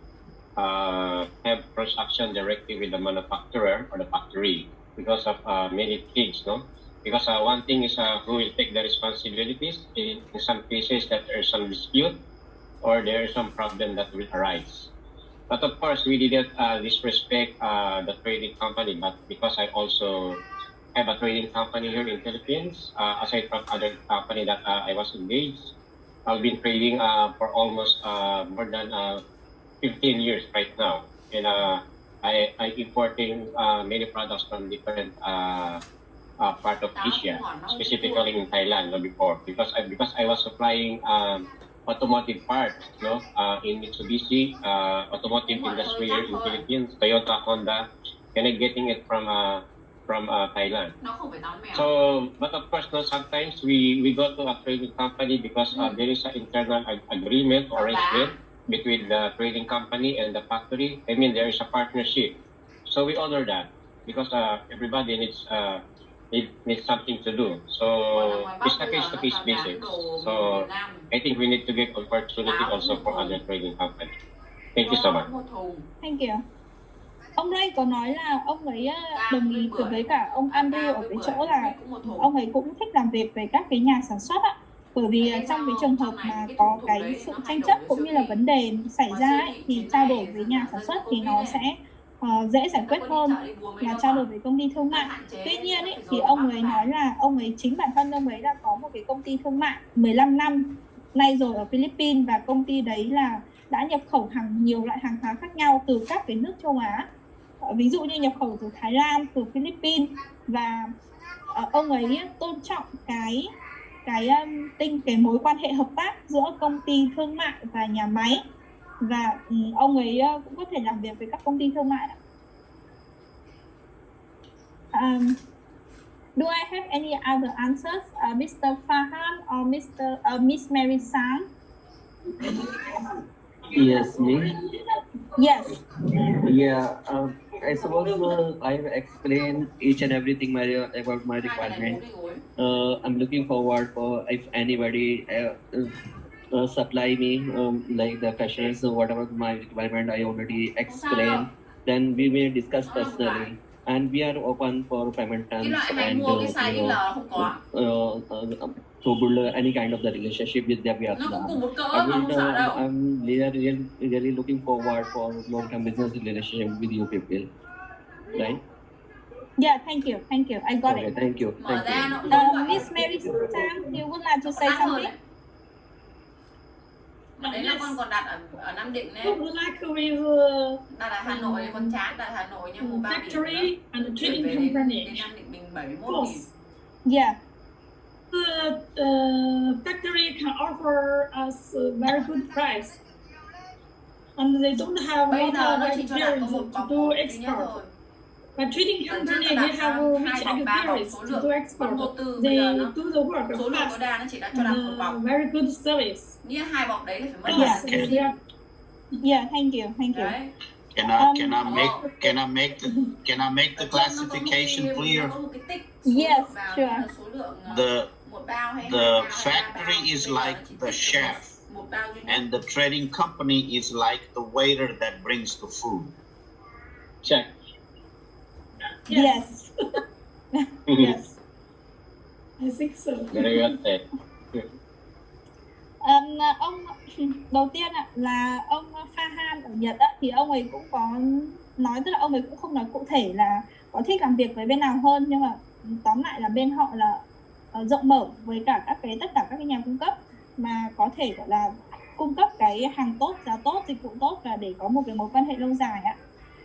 [SPEAKER 10] have transaction directly with the manufacturer or the factory because of many things, no? Because one thing is who will take the responsibilities in some cases that there is some dispute or there is some problem that will arise. But of course, we didn't disrespect the trading company, but because I also have a trading company here in Philippines, aside from other company that I was engaged, I've been trading for almost more than 15 years right now. And I importing many products from different part of Asia, specifically in Thailand before, because I was supplying automotive parts, no, in Mitsubishi, automotive industry here in Philippines, Toyota, Honda, and I'm getting it from Thailand. So, but of course, no, sometimes we go to a trading company because there is an internal agreement or arrangement between the trading company and the factory. I mean, there is a partnership. So we honor that because everybody needs something to do. So it's a case-to-case basis. So I think we need to give opportunity also for other trading companies. Thank you so much.
[SPEAKER 2] Thank you. Ông Ray có nói là ông ấy đồng ý với cả ông Andrew ở cái chỗ là ông ấy cũng thích làm việc với các cái nhà sản xuất ạ. Bởi vì trong cái trường hợp mà có cái sự tranh chấp cũng như là vấn đề xảy ra ấy, thì trao đổi với nhà sản xuất thì nó sẽ dễ giải quyết hơn là trao đổi với công ty thương mại. Tuy nhiên ấy, thì ông ấy nói là ông ấy chính bản thân ông ấy đã có một cái công ty thương mại 15 năm nay rồi ở Philippines, và công ty đấy là đã nhập khẩu nhiều loại hàng hóa khác nhau từ các cái nước châu Á. Ví dụ như nhập khẩu từ Thái Lan, từ Philippines, và ông ấy tôn trọng cái mối quan hệ hợp tác giữa công ty thương mại và nhà máy, và ông ấy cũng có thể làm việc với các công ty thương mại. Do I have any other answers, Mr. Fahan or Miss Mary Sang?
[SPEAKER 6] Yes, me.
[SPEAKER 2] Yes.
[SPEAKER 6] Yeah. I suppose I've explained each and everything about my requirement. I'm looking forward for if anybody supply me like the questions or whatever my requirement I already explained. Then we may discuss personally, and we are open for payment terms and to build any kind of the relationship with the Vietnam. I'm really looking forward for long-term business relationship with you people, right?
[SPEAKER 2] Yeah, thank you. I got it.
[SPEAKER 6] Thank you.
[SPEAKER 2] Miss Mary Sang, you would like to say something?
[SPEAKER 4] Đấy là con còn đặt ở Nam Định đấy. Đặt ở Hà Nội, con chán đặt ở Hà Nội nhưng mà
[SPEAKER 7] factory and the trading company.
[SPEAKER 4] Nam Định mình 71.000.
[SPEAKER 2] Yeah.
[SPEAKER 7] The factory can offer us a very good price, and they don't have a lot of experience to do export. But trading company they have rich experience to do export. They do the work fast and very good service.
[SPEAKER 4] Như hai bọc đấy là phải mất.
[SPEAKER 2] Yeah, thank you.
[SPEAKER 9] Can I make the classification clear?
[SPEAKER 2] Yes, sure.
[SPEAKER 9] The factory is like the chef, and the trading company is like the waiter that brings the food.
[SPEAKER 10] Check.
[SPEAKER 2] Yes. Yes.
[SPEAKER 7] I think so.
[SPEAKER 10] Very good.
[SPEAKER 2] Ông đầu tiên là ông Fahan ở Nhật thì ông ấy cũng có nói, tức là ông ấy cũng không nói cụ thể là có thích làm việc với bên nào hơn, nhưng mà tóm lại là bên họ là rộng mở với cả tất cả các cái nhà cung cấp mà có thể gọi là cung cấp cái hàng tốt, giá tốt, dịch vụ tốt, và để có một cái mối quan hệ lâu dài ạ.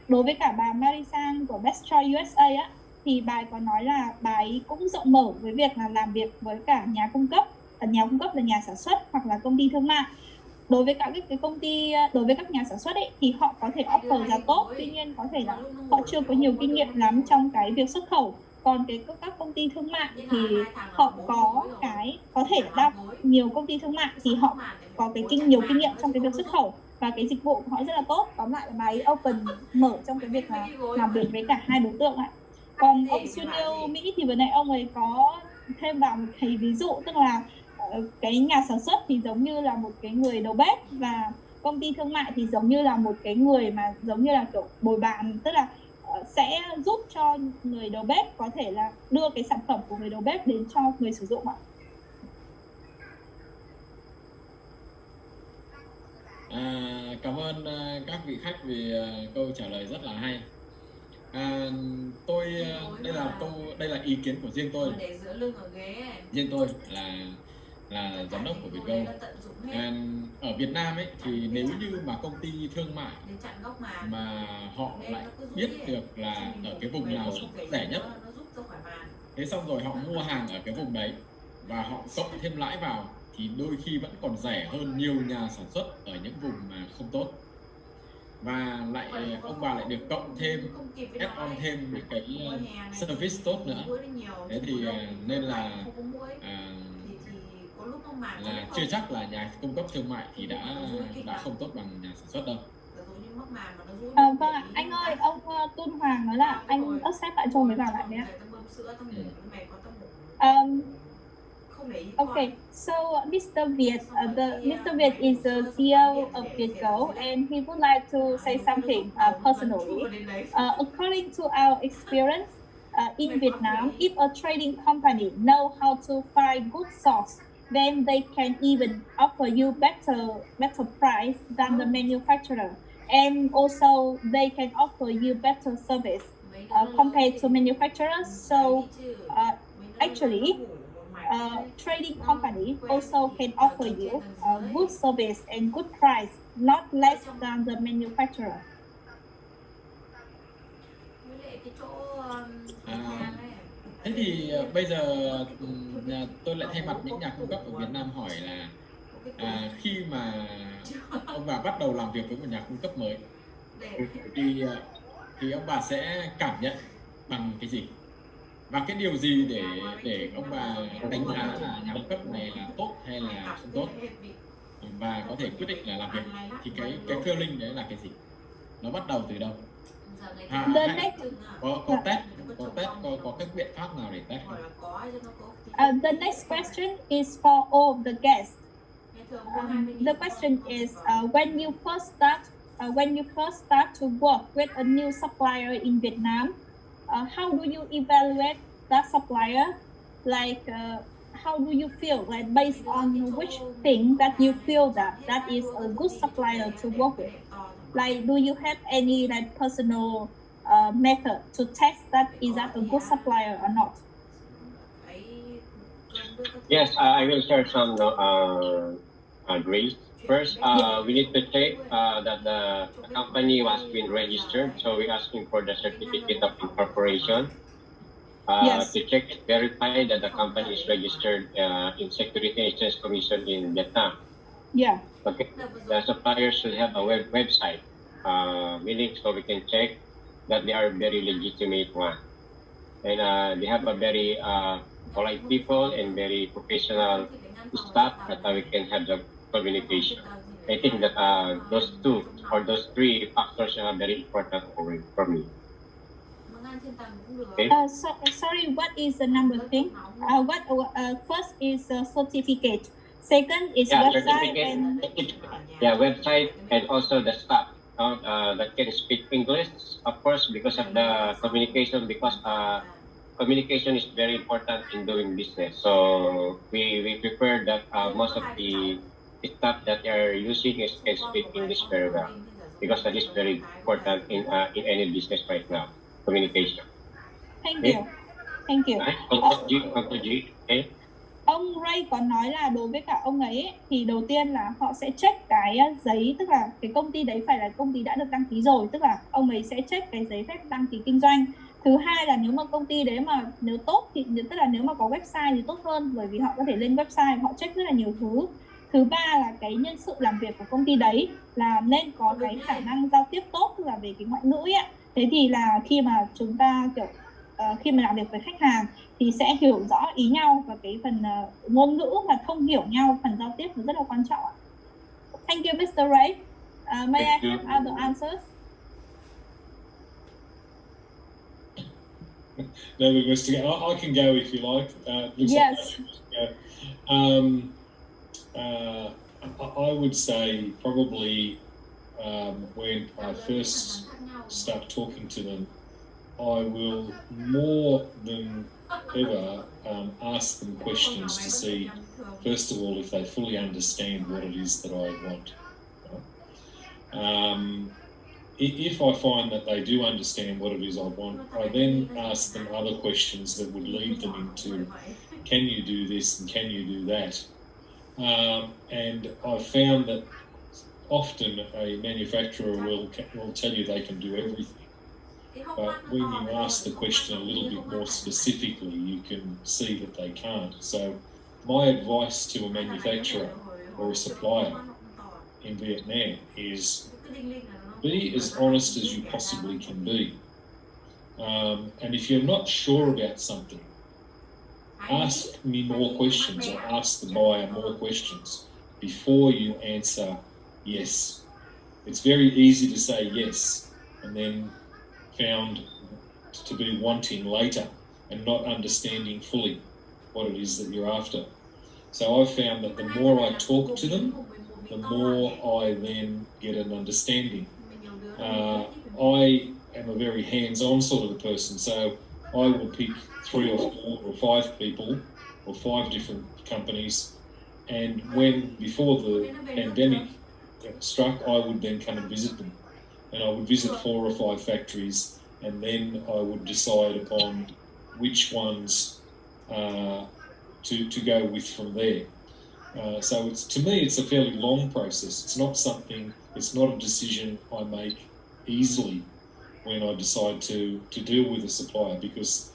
[SPEAKER 2] Đối với cả bà Mary Sang của Best Choice USA thì bà có nói là bà ấy cũng rộng mở với việc là làm việc với cả nhà cung cấp là nhà sản xuất hoặc là công ty thương mại. Đối với các cái công ty, đối với các nhà sản xuất thì họ có thể offer giá tốt, tuy nhiên có thể là họ chưa có nhiều kinh nghiệm lắm trong cái việc xuất khẩu. Còn các công ty thương mại thì họ có thể nhiều công ty thương mại thì họ có nhiều kinh nghiệm trong cái việc xuất khẩu và cái dịch vụ của họ rất là tốt. Tóm lại là bà ấy open, mở trong cái việc là làm việc với cả hai đối tượng ạ. Còn ông Sunil Mỹ thì vừa nãy ông ấy có thêm vào một cái ví dụ, tức là cái nhà sản xuất thì giống như là một cái người đầu bếp, và công ty thương mại thì giống như là một cái người mà giống như là kiểu bồi bàn, tức là sẽ giúp cho người đầu bếp có thể là đưa cái sản phẩm của người đầu bếp đến cho người sử dụng ạ.
[SPEAKER 1] Cảm ơn các vị khách vì câu trả lời rất là hay. Đây là ý kiến của riêng tôi.
[SPEAKER 4] Để giữa lưng ở ghế ấy.
[SPEAKER 1] Riêng tôi là giám đốc của Vietgo. Ở Việt Nam ấy thì nếu như mà công ty thương mại mà họ lại biết được là ở cái vùng nào rẻ nhất, thế xong rồi họ mua hàng ở cái vùng đấy và họ cộng thêm lãi vào, thì đôi khi vẫn còn rẻ hơn nhiều nhà sản xuất ở những vùng mà không tốt, và lại ông bà lại được cộng thêm add-on thêm những cái service tốt nữa. Thế thì nên là chưa chắc là nhà cung cấp thương mại thì đã không tốt bằng nhà sản xuất đâu.
[SPEAKER 2] Vâng ạ, anh ơi, ông Tuân Hoàng nói là anh accept lại cho mới vào lại đấy ạ. Okay, so Mr. Viet, Mr. Viet is the CEO of Vietgo, and he would like to say something personally. According to our experience in Vietnam, if a trading company know how to find good source, then they can even offer you better price than the manufacturer, and also they can offer you better service compared to manufacturers. So actually, trading company also can offer you good service and good price, not less than the manufacturer.
[SPEAKER 1] Thế thì bây giờ tôi lại thay mặt những nhà cung cấp ở Việt Nam hỏi là khi mà ông bà bắt đầu làm việc với một nhà cung cấp mới thì ông bà sẽ cảm nhận bằng cái gì? Và cái điều gì để ông bà đánh giá là nhà cung cấp này là tốt hay là không tốt, và có thể quyết định là làm việc, thì cái feeling đấy là cái gì? Nó bắt đầu từ đâu? Có các biện pháp nào để test không?
[SPEAKER 2] The next question is for all of the guests. The question is when you first start to work with a new supplier in Vietnam, how do you evaluate that supplier? Like, how do you feel? Like, based on which thing that you feel that is a good supplier to work with? Like, do you have any like personal method to test that is that a good supplier or not?
[SPEAKER 10] Yes, I will share some Grace. First, we need to check that the company was been registered. So we're asking for the certificate of incorporation
[SPEAKER 2] Yes.
[SPEAKER 10] to check and verify that the company is registered in Securities and Exchange Commission in Vietnam.
[SPEAKER 2] Yeah.
[SPEAKER 10] Okay. The suppliers should have a website, meaning so we can check that they are very legitimate one, and they have a very polite people and very professional staff that we can have the communication. I think that those two or those three factors are very important for me. Okay.
[SPEAKER 2] Sorry, what is the number thing? First is certificate. Second is website and
[SPEAKER 10] website, and also the staff that can speak English, of course, because of the communication. Because communication is very important in doing business. So we prefer that most of the staff that they are using can speak English very well, because that is very important in any business right now. Communication.
[SPEAKER 2] Thank you. Thank you.
[SPEAKER 10] Okay.
[SPEAKER 2] Ông Ray có nói là đối với cả ông ấy thì đầu tiên là họ sẽ check cái giấy, tức là cái công ty đấy phải là công ty đã được đăng ký rồi, tức là ông ấy sẽ check cái giấy phép đăng ký kinh doanh. Thứ hai là nếu mà công ty đấy mà nếu tốt thì tức là nếu mà có website thì tốt hơn, bởi vì họ có thể lên website, họ check rất là nhiều thứ. Thứ ba là cái nhân sự làm việc của công ty đấy là nên có cái khả năng giao tiếp tốt, tức là về cái ngoại ngữ ấy. Thế thì là khi mà chúng ta kiểu khi mà làm việc với khách hàng thì sẽ hiểu rõ ý nhau, và cái phần ngôn ngữ mà thông hiểu nhau, phần giao tiếp rất là quan trọng ạ. Thank you, Mr. Ray. May I have other answers?
[SPEAKER 5] no request to go. I can go if you like. Looks
[SPEAKER 2] Yes.
[SPEAKER 5] like I would say probably when I first start talking to them, I will more than ever ask them questions to see, first of all, if they fully understand what it is that I want. If I find that they do understand what it is I want, I then ask them other questions that would lead them into, can you do this and can you do that? And I've found that often a manufacturer will tell you they can do everything. But when you ask the question a little bit more specifically, you can see that they can't. So my advice to a manufacturer or a supplier in Vietnam is be as honest as you possibly can be. And if you're not sure about something, ask me more questions or ask the buyer more questions before you answer yes. It's very easy to say yes and then found to be wanting later and not understanding fully what it is that you're after. So I've found that the more I talk to them, the more I then get an understanding. I am a very hands-on sort of a person, so I will pick 3 or 4 or 5 people or 5 different companies, and before the pandemic struck, I would then come and visit them, and I would visit 4 or 5 factories, and then I would decide upon which ones to go with from there. So to me, it's a fairly long process. It's not a decision I make easily when I decide to deal with a supplier, because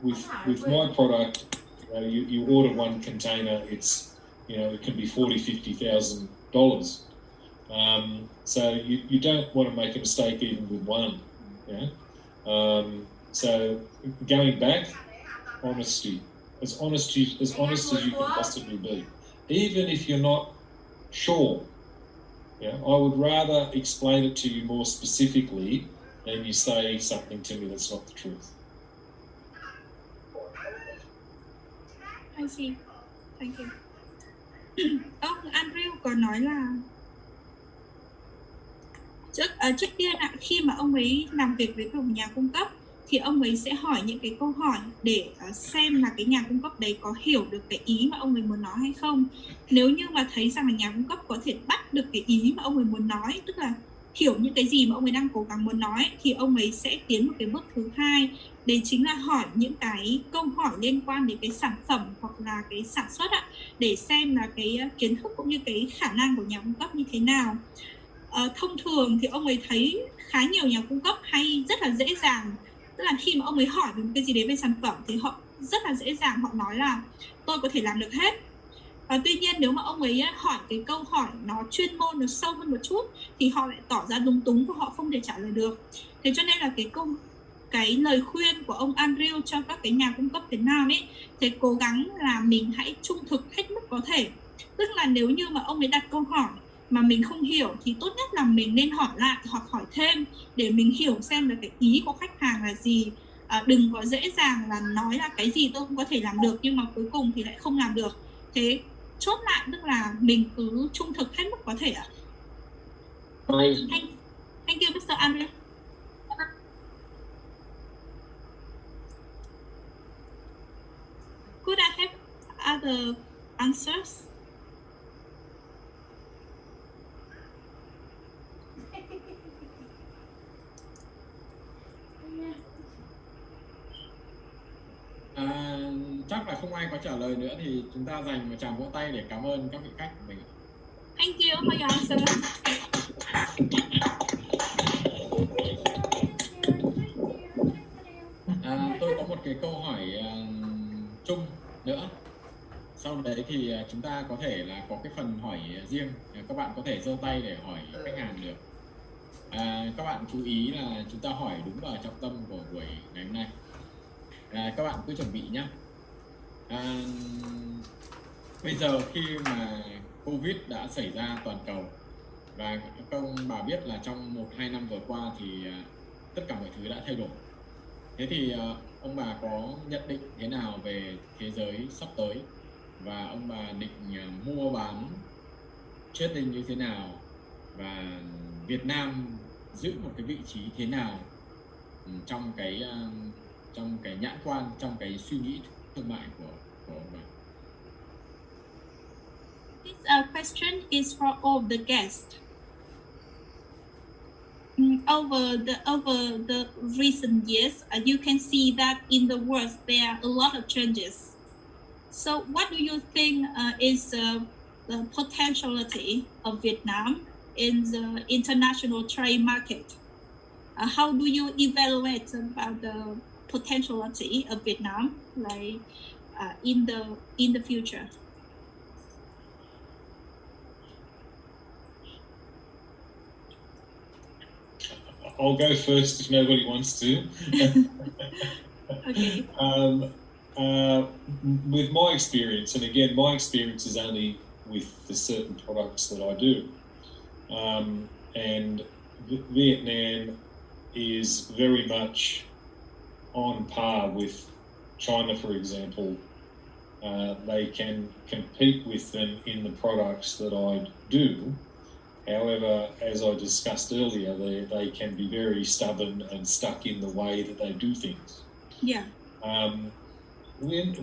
[SPEAKER 5] with my product, you order one container, it can be $40,000-$50,000. So you don't want to make a mistake even with one. So going back, honesty, as honest as you can possibly be, even if you're not sure. I would rather explain it to you more specifically than you say something to me that's not the truth.
[SPEAKER 2] I see. Thank you. Ông Andrew có nói là trước tiên khi mà ông ấy làm việc với một nhà cung cấp thì ông ấy sẽ hỏi những cái câu hỏi để xem là cái nhà cung cấp đấy có hiểu được cái ý mà ông ấy muốn nói hay không. Nếu như mà thấy rằng là nhà cung cấp có thể bắt được cái ý mà ông ấy muốn nói, tức là hiểu những cái gì mà ông ấy đang cố gắng muốn nói, thì ông ấy sẽ tiến một cái bước thứ hai, đấy chính là hỏi những cái câu hỏi liên quan đến cái sản phẩm hoặc là cái sản xuất để xem là cái kiến thức cũng như cái khả năng của nhà cung cấp như thế nào. Thông thường thì ông ấy thấy khá nhiều nhà cung cấp hay rất là dễ dàng, tức là khi mà ông ấy hỏi về một cái gì đấy về sản phẩm thì họ rất là dễ dàng họ nói là tôi có thể làm được hết. Tuy nhiên nếu mà ông ấy hỏi cái câu hỏi nó chuyên môn, nó sâu hơn một chút thì họ lại tỏ ra lúng túng và họ không thể trả lời được. Thế cho nên là cái lời khuyên của ông Andrew cho các cái nhà cung cấp Việt Nam ấy, thì cố gắng là mình hãy trung thực hết mức có thể. Tức là nếu như mà ông ấy đặt câu hỏi mà mình không hiểu thì tốt nhất là mình nên hỏi lại hoặc hỏi thêm để mình hiểu xem là cái ý của khách hàng là gì. Đừng có dễ dàng là nói là cái gì tôi cũng có thể làm được nhưng mà cuối cùng thì lại không làm được. Thế chốt lại tức là mình cứ trung thực hết mức có thể ạ. Thank you, Mr. Andrew. Could I have other answers?
[SPEAKER 1] Chắc là không ai có trả lời nữa thì chúng ta dành một tràng vỗ tay để cảm ơn các vị khách của mình.
[SPEAKER 2] Thank you for your answer.
[SPEAKER 1] Tôi có một cái câu hỏi chung nữa. Sau đấy thì chúng ta có thể là có cái phần hỏi riêng. Các bạn có thể giơ tay để hỏi khách hàng được. Các bạn chú ý là chúng ta hỏi đúng vào trọng tâm của buổi ngày hôm nay. Các bạn cứ chuẩn bị nhé. Bây giờ khi mà Covid đã xảy ra toàn cầu và các ông bà biết là trong 1-2 năm vừa qua thì tất cả mọi thứ đã thay đổi. Thế thì ông bà có nhận định thế nào về thế giới sắp tới, và ông bà định mua bán trading như thế nào, và Việt Nam giữ một cái vị trí thế nào trong cái nhãn quan, trong cái suy nghĩ thương mại của ông bà?
[SPEAKER 2] This question is for all the guests. Over the recent years, you can see that in the world there are a lot of changes. So, what do you think is the potentiality of Vietnam in the international trade market? How do you evaluate about the potentiality of Vietnam, like in the future?
[SPEAKER 5] I'll go first if nobody wants to.
[SPEAKER 2] Okay.
[SPEAKER 5] With my experience, and again, my experience is only with the certain products that I do, and Vietnam is very much on par with China, for example. They can compete with them in the products that I do. However, as I discussed earlier, they can be very stubborn and stuck in the way that they do things.
[SPEAKER 2] Yeah.
[SPEAKER 5] When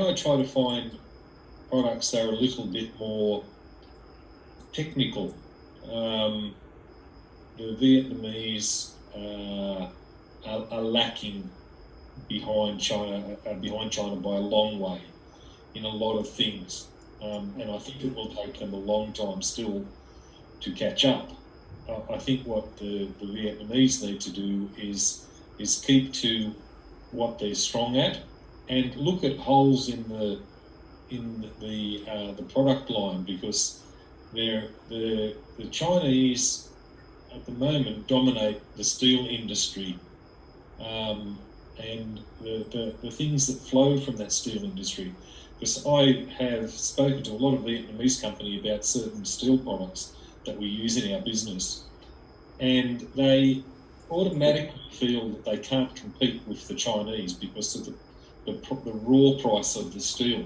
[SPEAKER 5] I try to find products that are a little bit more technical, the Vietnamese are lacking behind China by a long way in a lot of things. And I think it will take them a long time still to catch up. I think what the Vietnamese need to do is keep to what they're strong at, and look at holes in the product line, because the Chinese at the moment dominate the steel industry, and the things that flow from that steel industry. Because I have spoken to a lot of Vietnamese company about certain steel products that we use in our business, and they automatically feel that they can't compete with the Chinese because of the raw price of the steel.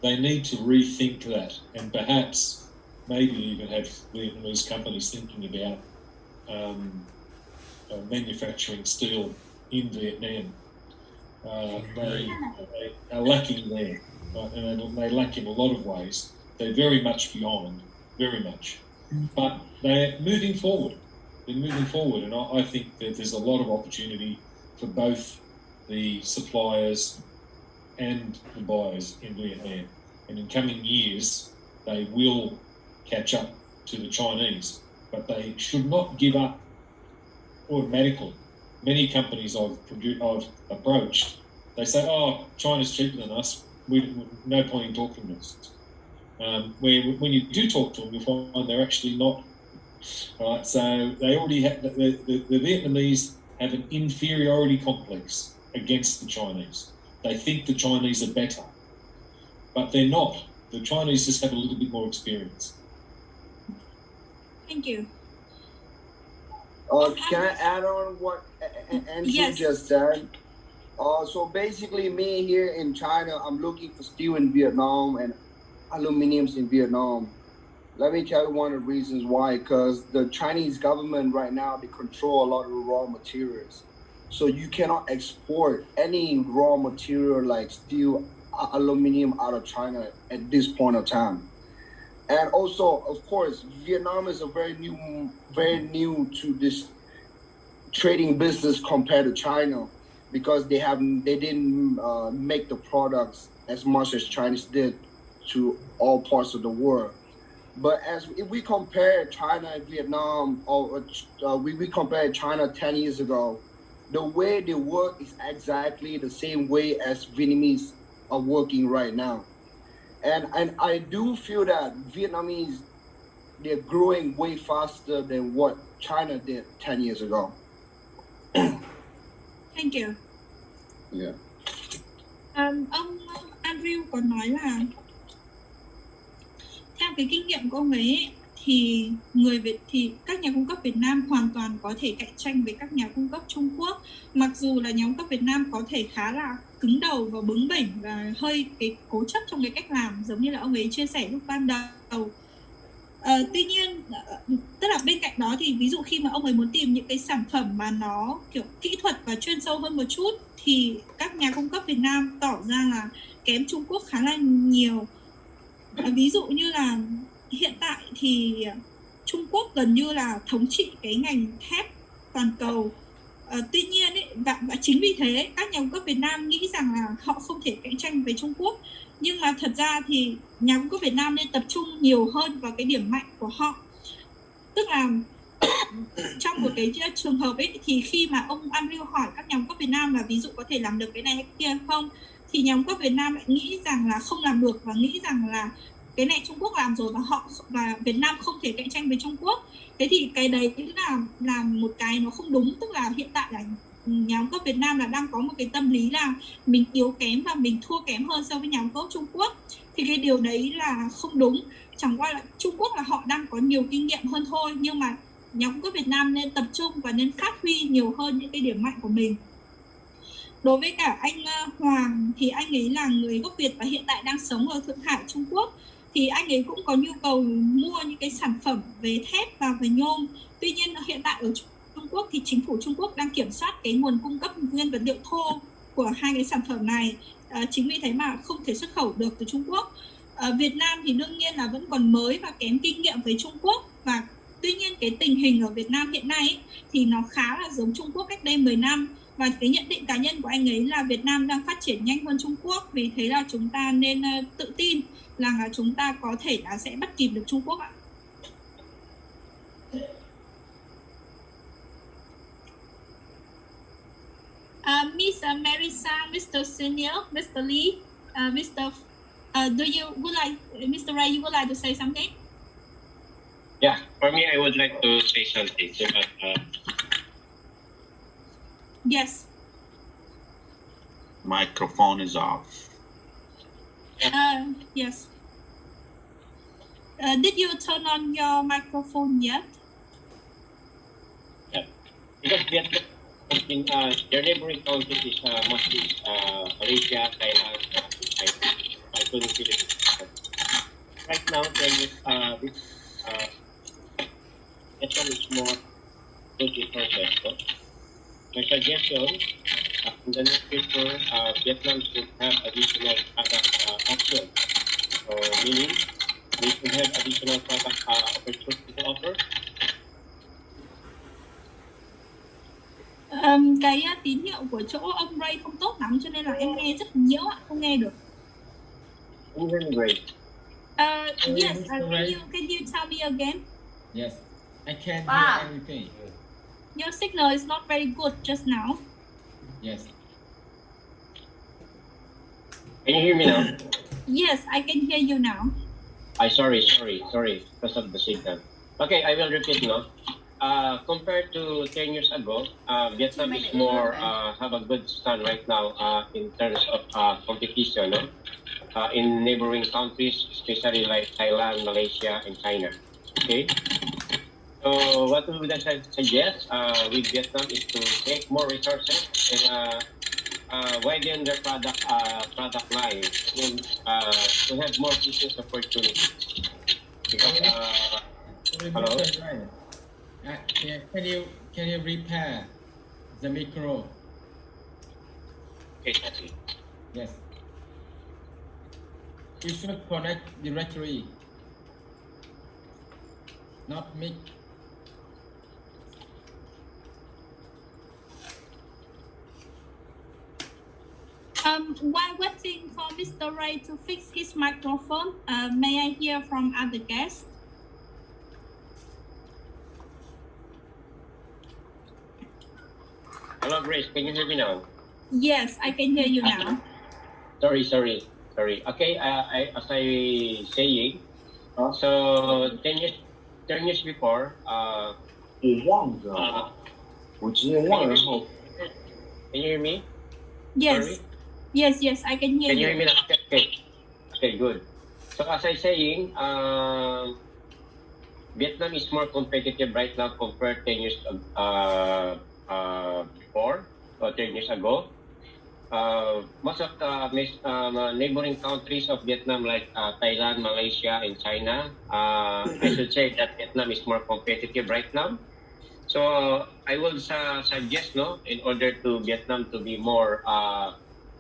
[SPEAKER 5] They need to rethink that, and perhaps maybe even have Vietnamese companies thinking about manufacturing steel in Vietnam. They are lacking there, and they lack in a lot of ways. They're very much behind, very much. But they're moving forward. They're moving forward, and I think that there's a lot of opportunity for both the suppliers and the buyers in Vietnam. And in coming years, they will catch up to the Chinese, but they should not give up automatically. Many companies I've approached, they say, "Oh, China's cheaper than us. No point in talking to us." When you do talk to them, you find they're actually not. Right, so they already have the Vietnamese have an inferiority complex against the Chinese. They think the Chinese are better, but they're not. The Chinese just have a little bit more experience.
[SPEAKER 2] Thank you.
[SPEAKER 8] Can I add on what Andrew just said? So basically, me here in China, I'm looking for steel in Vietnam and aluminiums in Vietnam. Let me tell you one of the reasons why. Because the Chinese government right now, they control a lot of the raw materials. So you cannot export any raw material like steel, aluminium out of China at this point of time. And also, of course, Vietnam is a very new to this trading business compared to China, because they didn't make the products as much as Chinese did to all parts of the world. But if we compare China and Vietnam, or we compare China 10 years ago, the way they work is exactly the same way as Vietnamese are working right now. And I do feel that Vietnamese, they're growing way faster than what China did 10 years ago.
[SPEAKER 2] Thank you.
[SPEAKER 8] Yeah.
[SPEAKER 2] Ông Andrew có nói là theo cái kinh nghiệm của ông ấy thì các nhà cung cấp Việt Nam hoàn toàn có thể cạnh tranh với các nhà cung cấp Trung Quốc. Mặc dù là nhà cung cấp Việt Nam có thể khá là cứng đầu và bướng bỉnh và hơi cố chấp trong cái cách làm, giống như là ông ấy chia sẻ lúc ban đầu. Tuy nhiên, tức là bên cạnh đó thì ví dụ khi mà ông ấy muốn tìm những cái sản phẩm mà nó kiểu kỹ thuật và chuyên sâu hơn một chút thì các nhà cung cấp Việt Nam tỏ ra là kém Trung Quốc khá là nhiều. Ví dụ như là hiện tại thì Trung Quốc gần như là thống trị cái ngành thép toàn cầu. Tuy nhiên và chính vì thế các nhà cung cấp Việt Nam nghĩ rằng là họ không thể cạnh tranh với Trung Quốc. Nhưng mà thật ra thì nhà cung cấp Việt Nam nên tập trung nhiều hơn vào cái điểm mạnh của họ. Tức là trong một cái trường hợp thì khi mà ông Andrew hỏi các nhà cung cấp Việt Nam là ví dụ có thể làm được cái này hay kia không, thì nhà cung cấp Việt Nam lại nghĩ rằng là không làm được và nghĩ rằng là cái này Trung Quốc làm rồi và Việt Nam không thể cạnh tranh với Trung Quốc. Thế thì cái đấy là một cái nó không đúng. Tức là hiện tại là nhà cung cấp Việt Nam là đang có một cái tâm lý là mình yếu kém và mình thua kém hơn so với nhà cung cấp Trung Quốc. Thì cái điều đấy là không đúng. Chẳng qua là Trung Quốc là họ đang có nhiều kinh nghiệm hơn thôi, nhưng mà nhà cung cấp Việt Nam nên tập trung và nên phát huy nhiều hơn những cái điểm mạnh của mình. Đối với cả anh Hoàng thì anh ấy là người gốc Việt và hiện tại đang sống ở Thượng Hải, Trung Quốc. Thì anh ấy cũng có nhu cầu mua những cái sản phẩm về thép và về nhôm. Tuy nhiên hiện tại ở Trung Quốc thì chính phủ Trung Quốc đang kiểm soát cái nguồn cung cấp nguyên vật liệu thô của hai cái sản phẩm này. Chính vì thế mà không thể xuất khẩu được từ Trung Quốc. Việt Nam thì đương nhiên là vẫn còn mới và kém kinh nghiệm với Trung Quốc. Và tuy nhiên cái tình hình ở Việt Nam hiện nay thì nó khá là giống Trung Quốc cách đây 10 năm. Và cái nhận định cá nhân của anh ấy là Việt Nam đang phát triển nhanh hơn Trung Quốc. Vì thế là chúng ta nên tự tin là chúng ta có thể là sẽ bắt kịp được Trung Quốc ạ. Miss Marisa, Mr. Senior, Mr. Lee, Mr. Mr. Ray, you would like to say something?
[SPEAKER 10] Yeah, for me, I would like to say something.
[SPEAKER 2] Yes.
[SPEAKER 9] Microphone is off.
[SPEAKER 2] Yes. Did you turn on your microphone yet?
[SPEAKER 10] Yeah. Because their neighboring countries is mostly Malaysia, Thailand, including Philippines. Right now, this one is more good for Vietnam. My suggestion, in the near future, Vietnam should have additional product options. So, meaning they should have additional product opportunity to offer.
[SPEAKER 2] Cái tín hiệu của chỗ ông Ray không tốt lắm cho nên là em nghe rất nhiễu ạ, không nghe được. Yes, can you tell me again?
[SPEAKER 1] Yes, I can't hear anything.
[SPEAKER 2] Your signal is not very good just now.
[SPEAKER 1] Yes.
[SPEAKER 10] Can you hear me now?
[SPEAKER 2] Yes, I can hear you now.
[SPEAKER 10] Sorry, because of the signal. Okay, I will repeat now. Compared to 10 years ago, Vietnam is more have a good stand right now in terms of competition in neighboring countries, especially like Thailand, Malaysia, and China. Okay. So what we would suggest with Vietnam is to take more resources and widen their product line and to have more business opportunities. Because hello.
[SPEAKER 1] Can you repair the micro?
[SPEAKER 10] Okay, that's it.
[SPEAKER 1] Yes. You should connect directly, not mic.
[SPEAKER 2] While waiting for Mr. Ray to fix his microphone, may I hear from other guests?
[SPEAKER 10] Hello, Grace. Can you hear me now?
[SPEAKER 2] Yes, I can hear you now.
[SPEAKER 10] Sorry. Okay, as I saying, so 10 years before,
[SPEAKER 8] 我忘了，我直接忘了后。
[SPEAKER 10] Can you hear me?
[SPEAKER 2] Yes.
[SPEAKER 10] Sorry?
[SPEAKER 2] Yes, I can hear
[SPEAKER 10] Can you
[SPEAKER 2] you.
[SPEAKER 10] hear me now? Okay, good. So as I saying, Vietnam is more competitive right now compared 10 years before or 10 years ago. Most of the neighboring countries of Vietnam, like Thailand, Malaysia, and China, I should say that Vietnam is more competitive right now. So I would suggest, in order to Vietnam to be more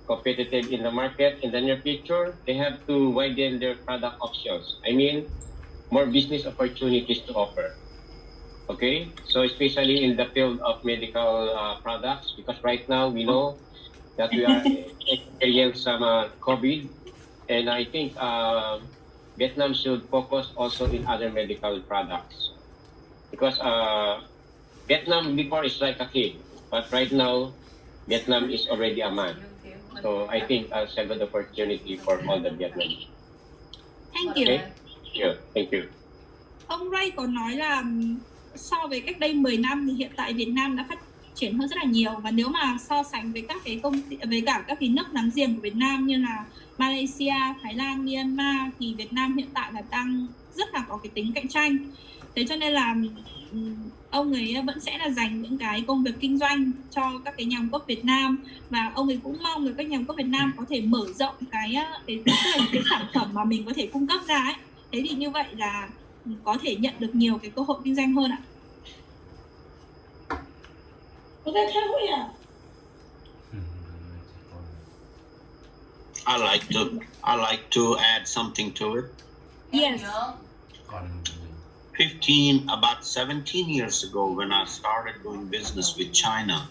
[SPEAKER 10] competitive in the market in the near future, they have to widen their product options. I mean, more business opportunities to offer. Okay, so especially in the field of medical products, because right now we know that we are experiencing some COVID, and I think Vietnam should focus also in other medical products, because Vietnam before is like a kid, but right now Vietnam is already a man. So I think it's a good opportunity for all the Vietnamese.
[SPEAKER 2] Thank you.
[SPEAKER 10] Okay? Sure, thank you.
[SPEAKER 2] Ông Ray có nói là so với cách đây 10 năm thì hiện tại Việt Nam đã phát triển hơn rất là nhiều, và nếu mà so sánh với các cái với cả các cái nước láng giềng của Việt Nam như là Malaysia, Thái Lan, Myanmar thì Việt Nam hiện tại là đang rất là có cái tính cạnh tranh. Thế cho nên là ông ấy vẫn sẽ là dành những cái công việc kinh doanh cho các cái nhà cung cấp Việt Nam, và ông ấy cũng mong là các nhà cung cấp Việt Nam có thể mở rộng cái sản phẩm mà mình có thể cung cấp ra ấy. Thế thì như vậy là có thể nhận được nhiều cái cơ hội kinh doanh hơn ạ.
[SPEAKER 9] I like to add something to it.
[SPEAKER 2] Yes.
[SPEAKER 9] About 17 years ago, when I started doing business with China,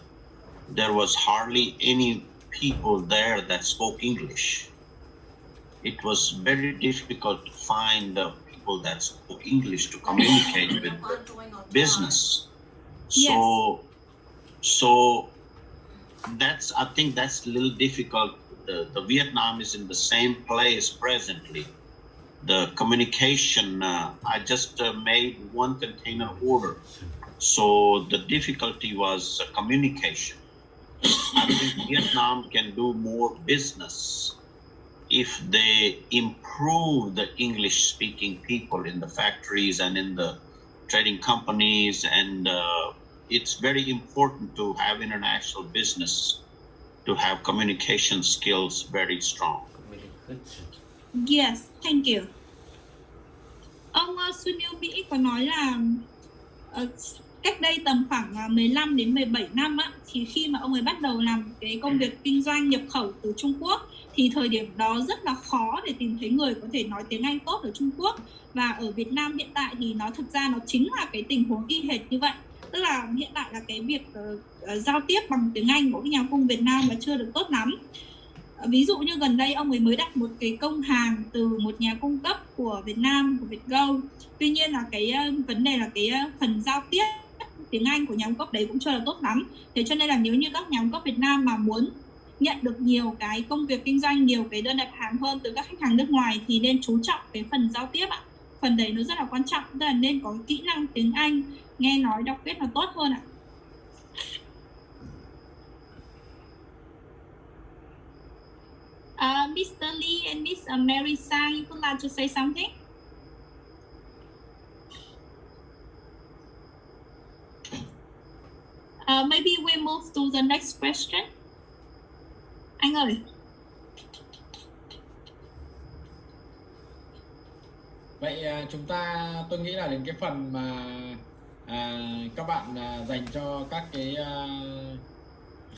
[SPEAKER 9] there was hardly any people there that spoke English. It was very difficult to find the people that spoke English to communicate with business. So I think that's a little difficult. The Vietnam is in the same place presently. The communication, I just made one container order. So the difficulty was communication. I think Vietnam can do more business if they improve the English-speaking people in the factories and in the trading companies, and it's very important to have international business to have communication skills very strong.
[SPEAKER 2] Yes, thank you. Ông Sunil Mỹ có nói là cách đây tầm khoảng 15 đến 17 năm á, thì khi mà ông ấy bắt đầu làm cái công việc kinh doanh nhập khẩu từ Trung Quốc thì thời điểm đó rất là khó để tìm thấy người có thể nói tiếng Anh tốt ở Trung Quốc. Và ở Việt Nam hiện tại thì thực ra nó chính là cái tình huống y hệt như vậy. Tức là hiện tại là cái việc giao tiếp bằng tiếng Anh của các nhà cung Việt Nam là chưa được tốt lắm. Ví dụ như gần đây ông ấy mới đặt một cái công hàng từ một nhà cung cấp của Việt Nam, của Vietgo. Tuy nhiên là cái vấn đề là cái phần giao tiếp tiếng Anh của nhà cung cấp đấy cũng chưa là tốt lắm. Thế cho nên là nếu như các nhà cung cấp Việt Nam mà muốn nhận được nhiều cái công việc kinh doanh, nhiều cái đơn đặt hàng hơn từ các khách hàng nước ngoài thì nên chú trọng cái phần giao tiếp ạ. Phần đấy nó rất là quan trọng, tức là nên có kỹ năng tiếng Anh, nghe nói, đọc viết nó tốt hơn ạ. Mr. Lee and Miss Mary Sang, you would like to say something? Maybe we move to the next question. Anh ơi.
[SPEAKER 1] Vậy tôi nghĩ là đến cái phần mà các bạn dành cho các cái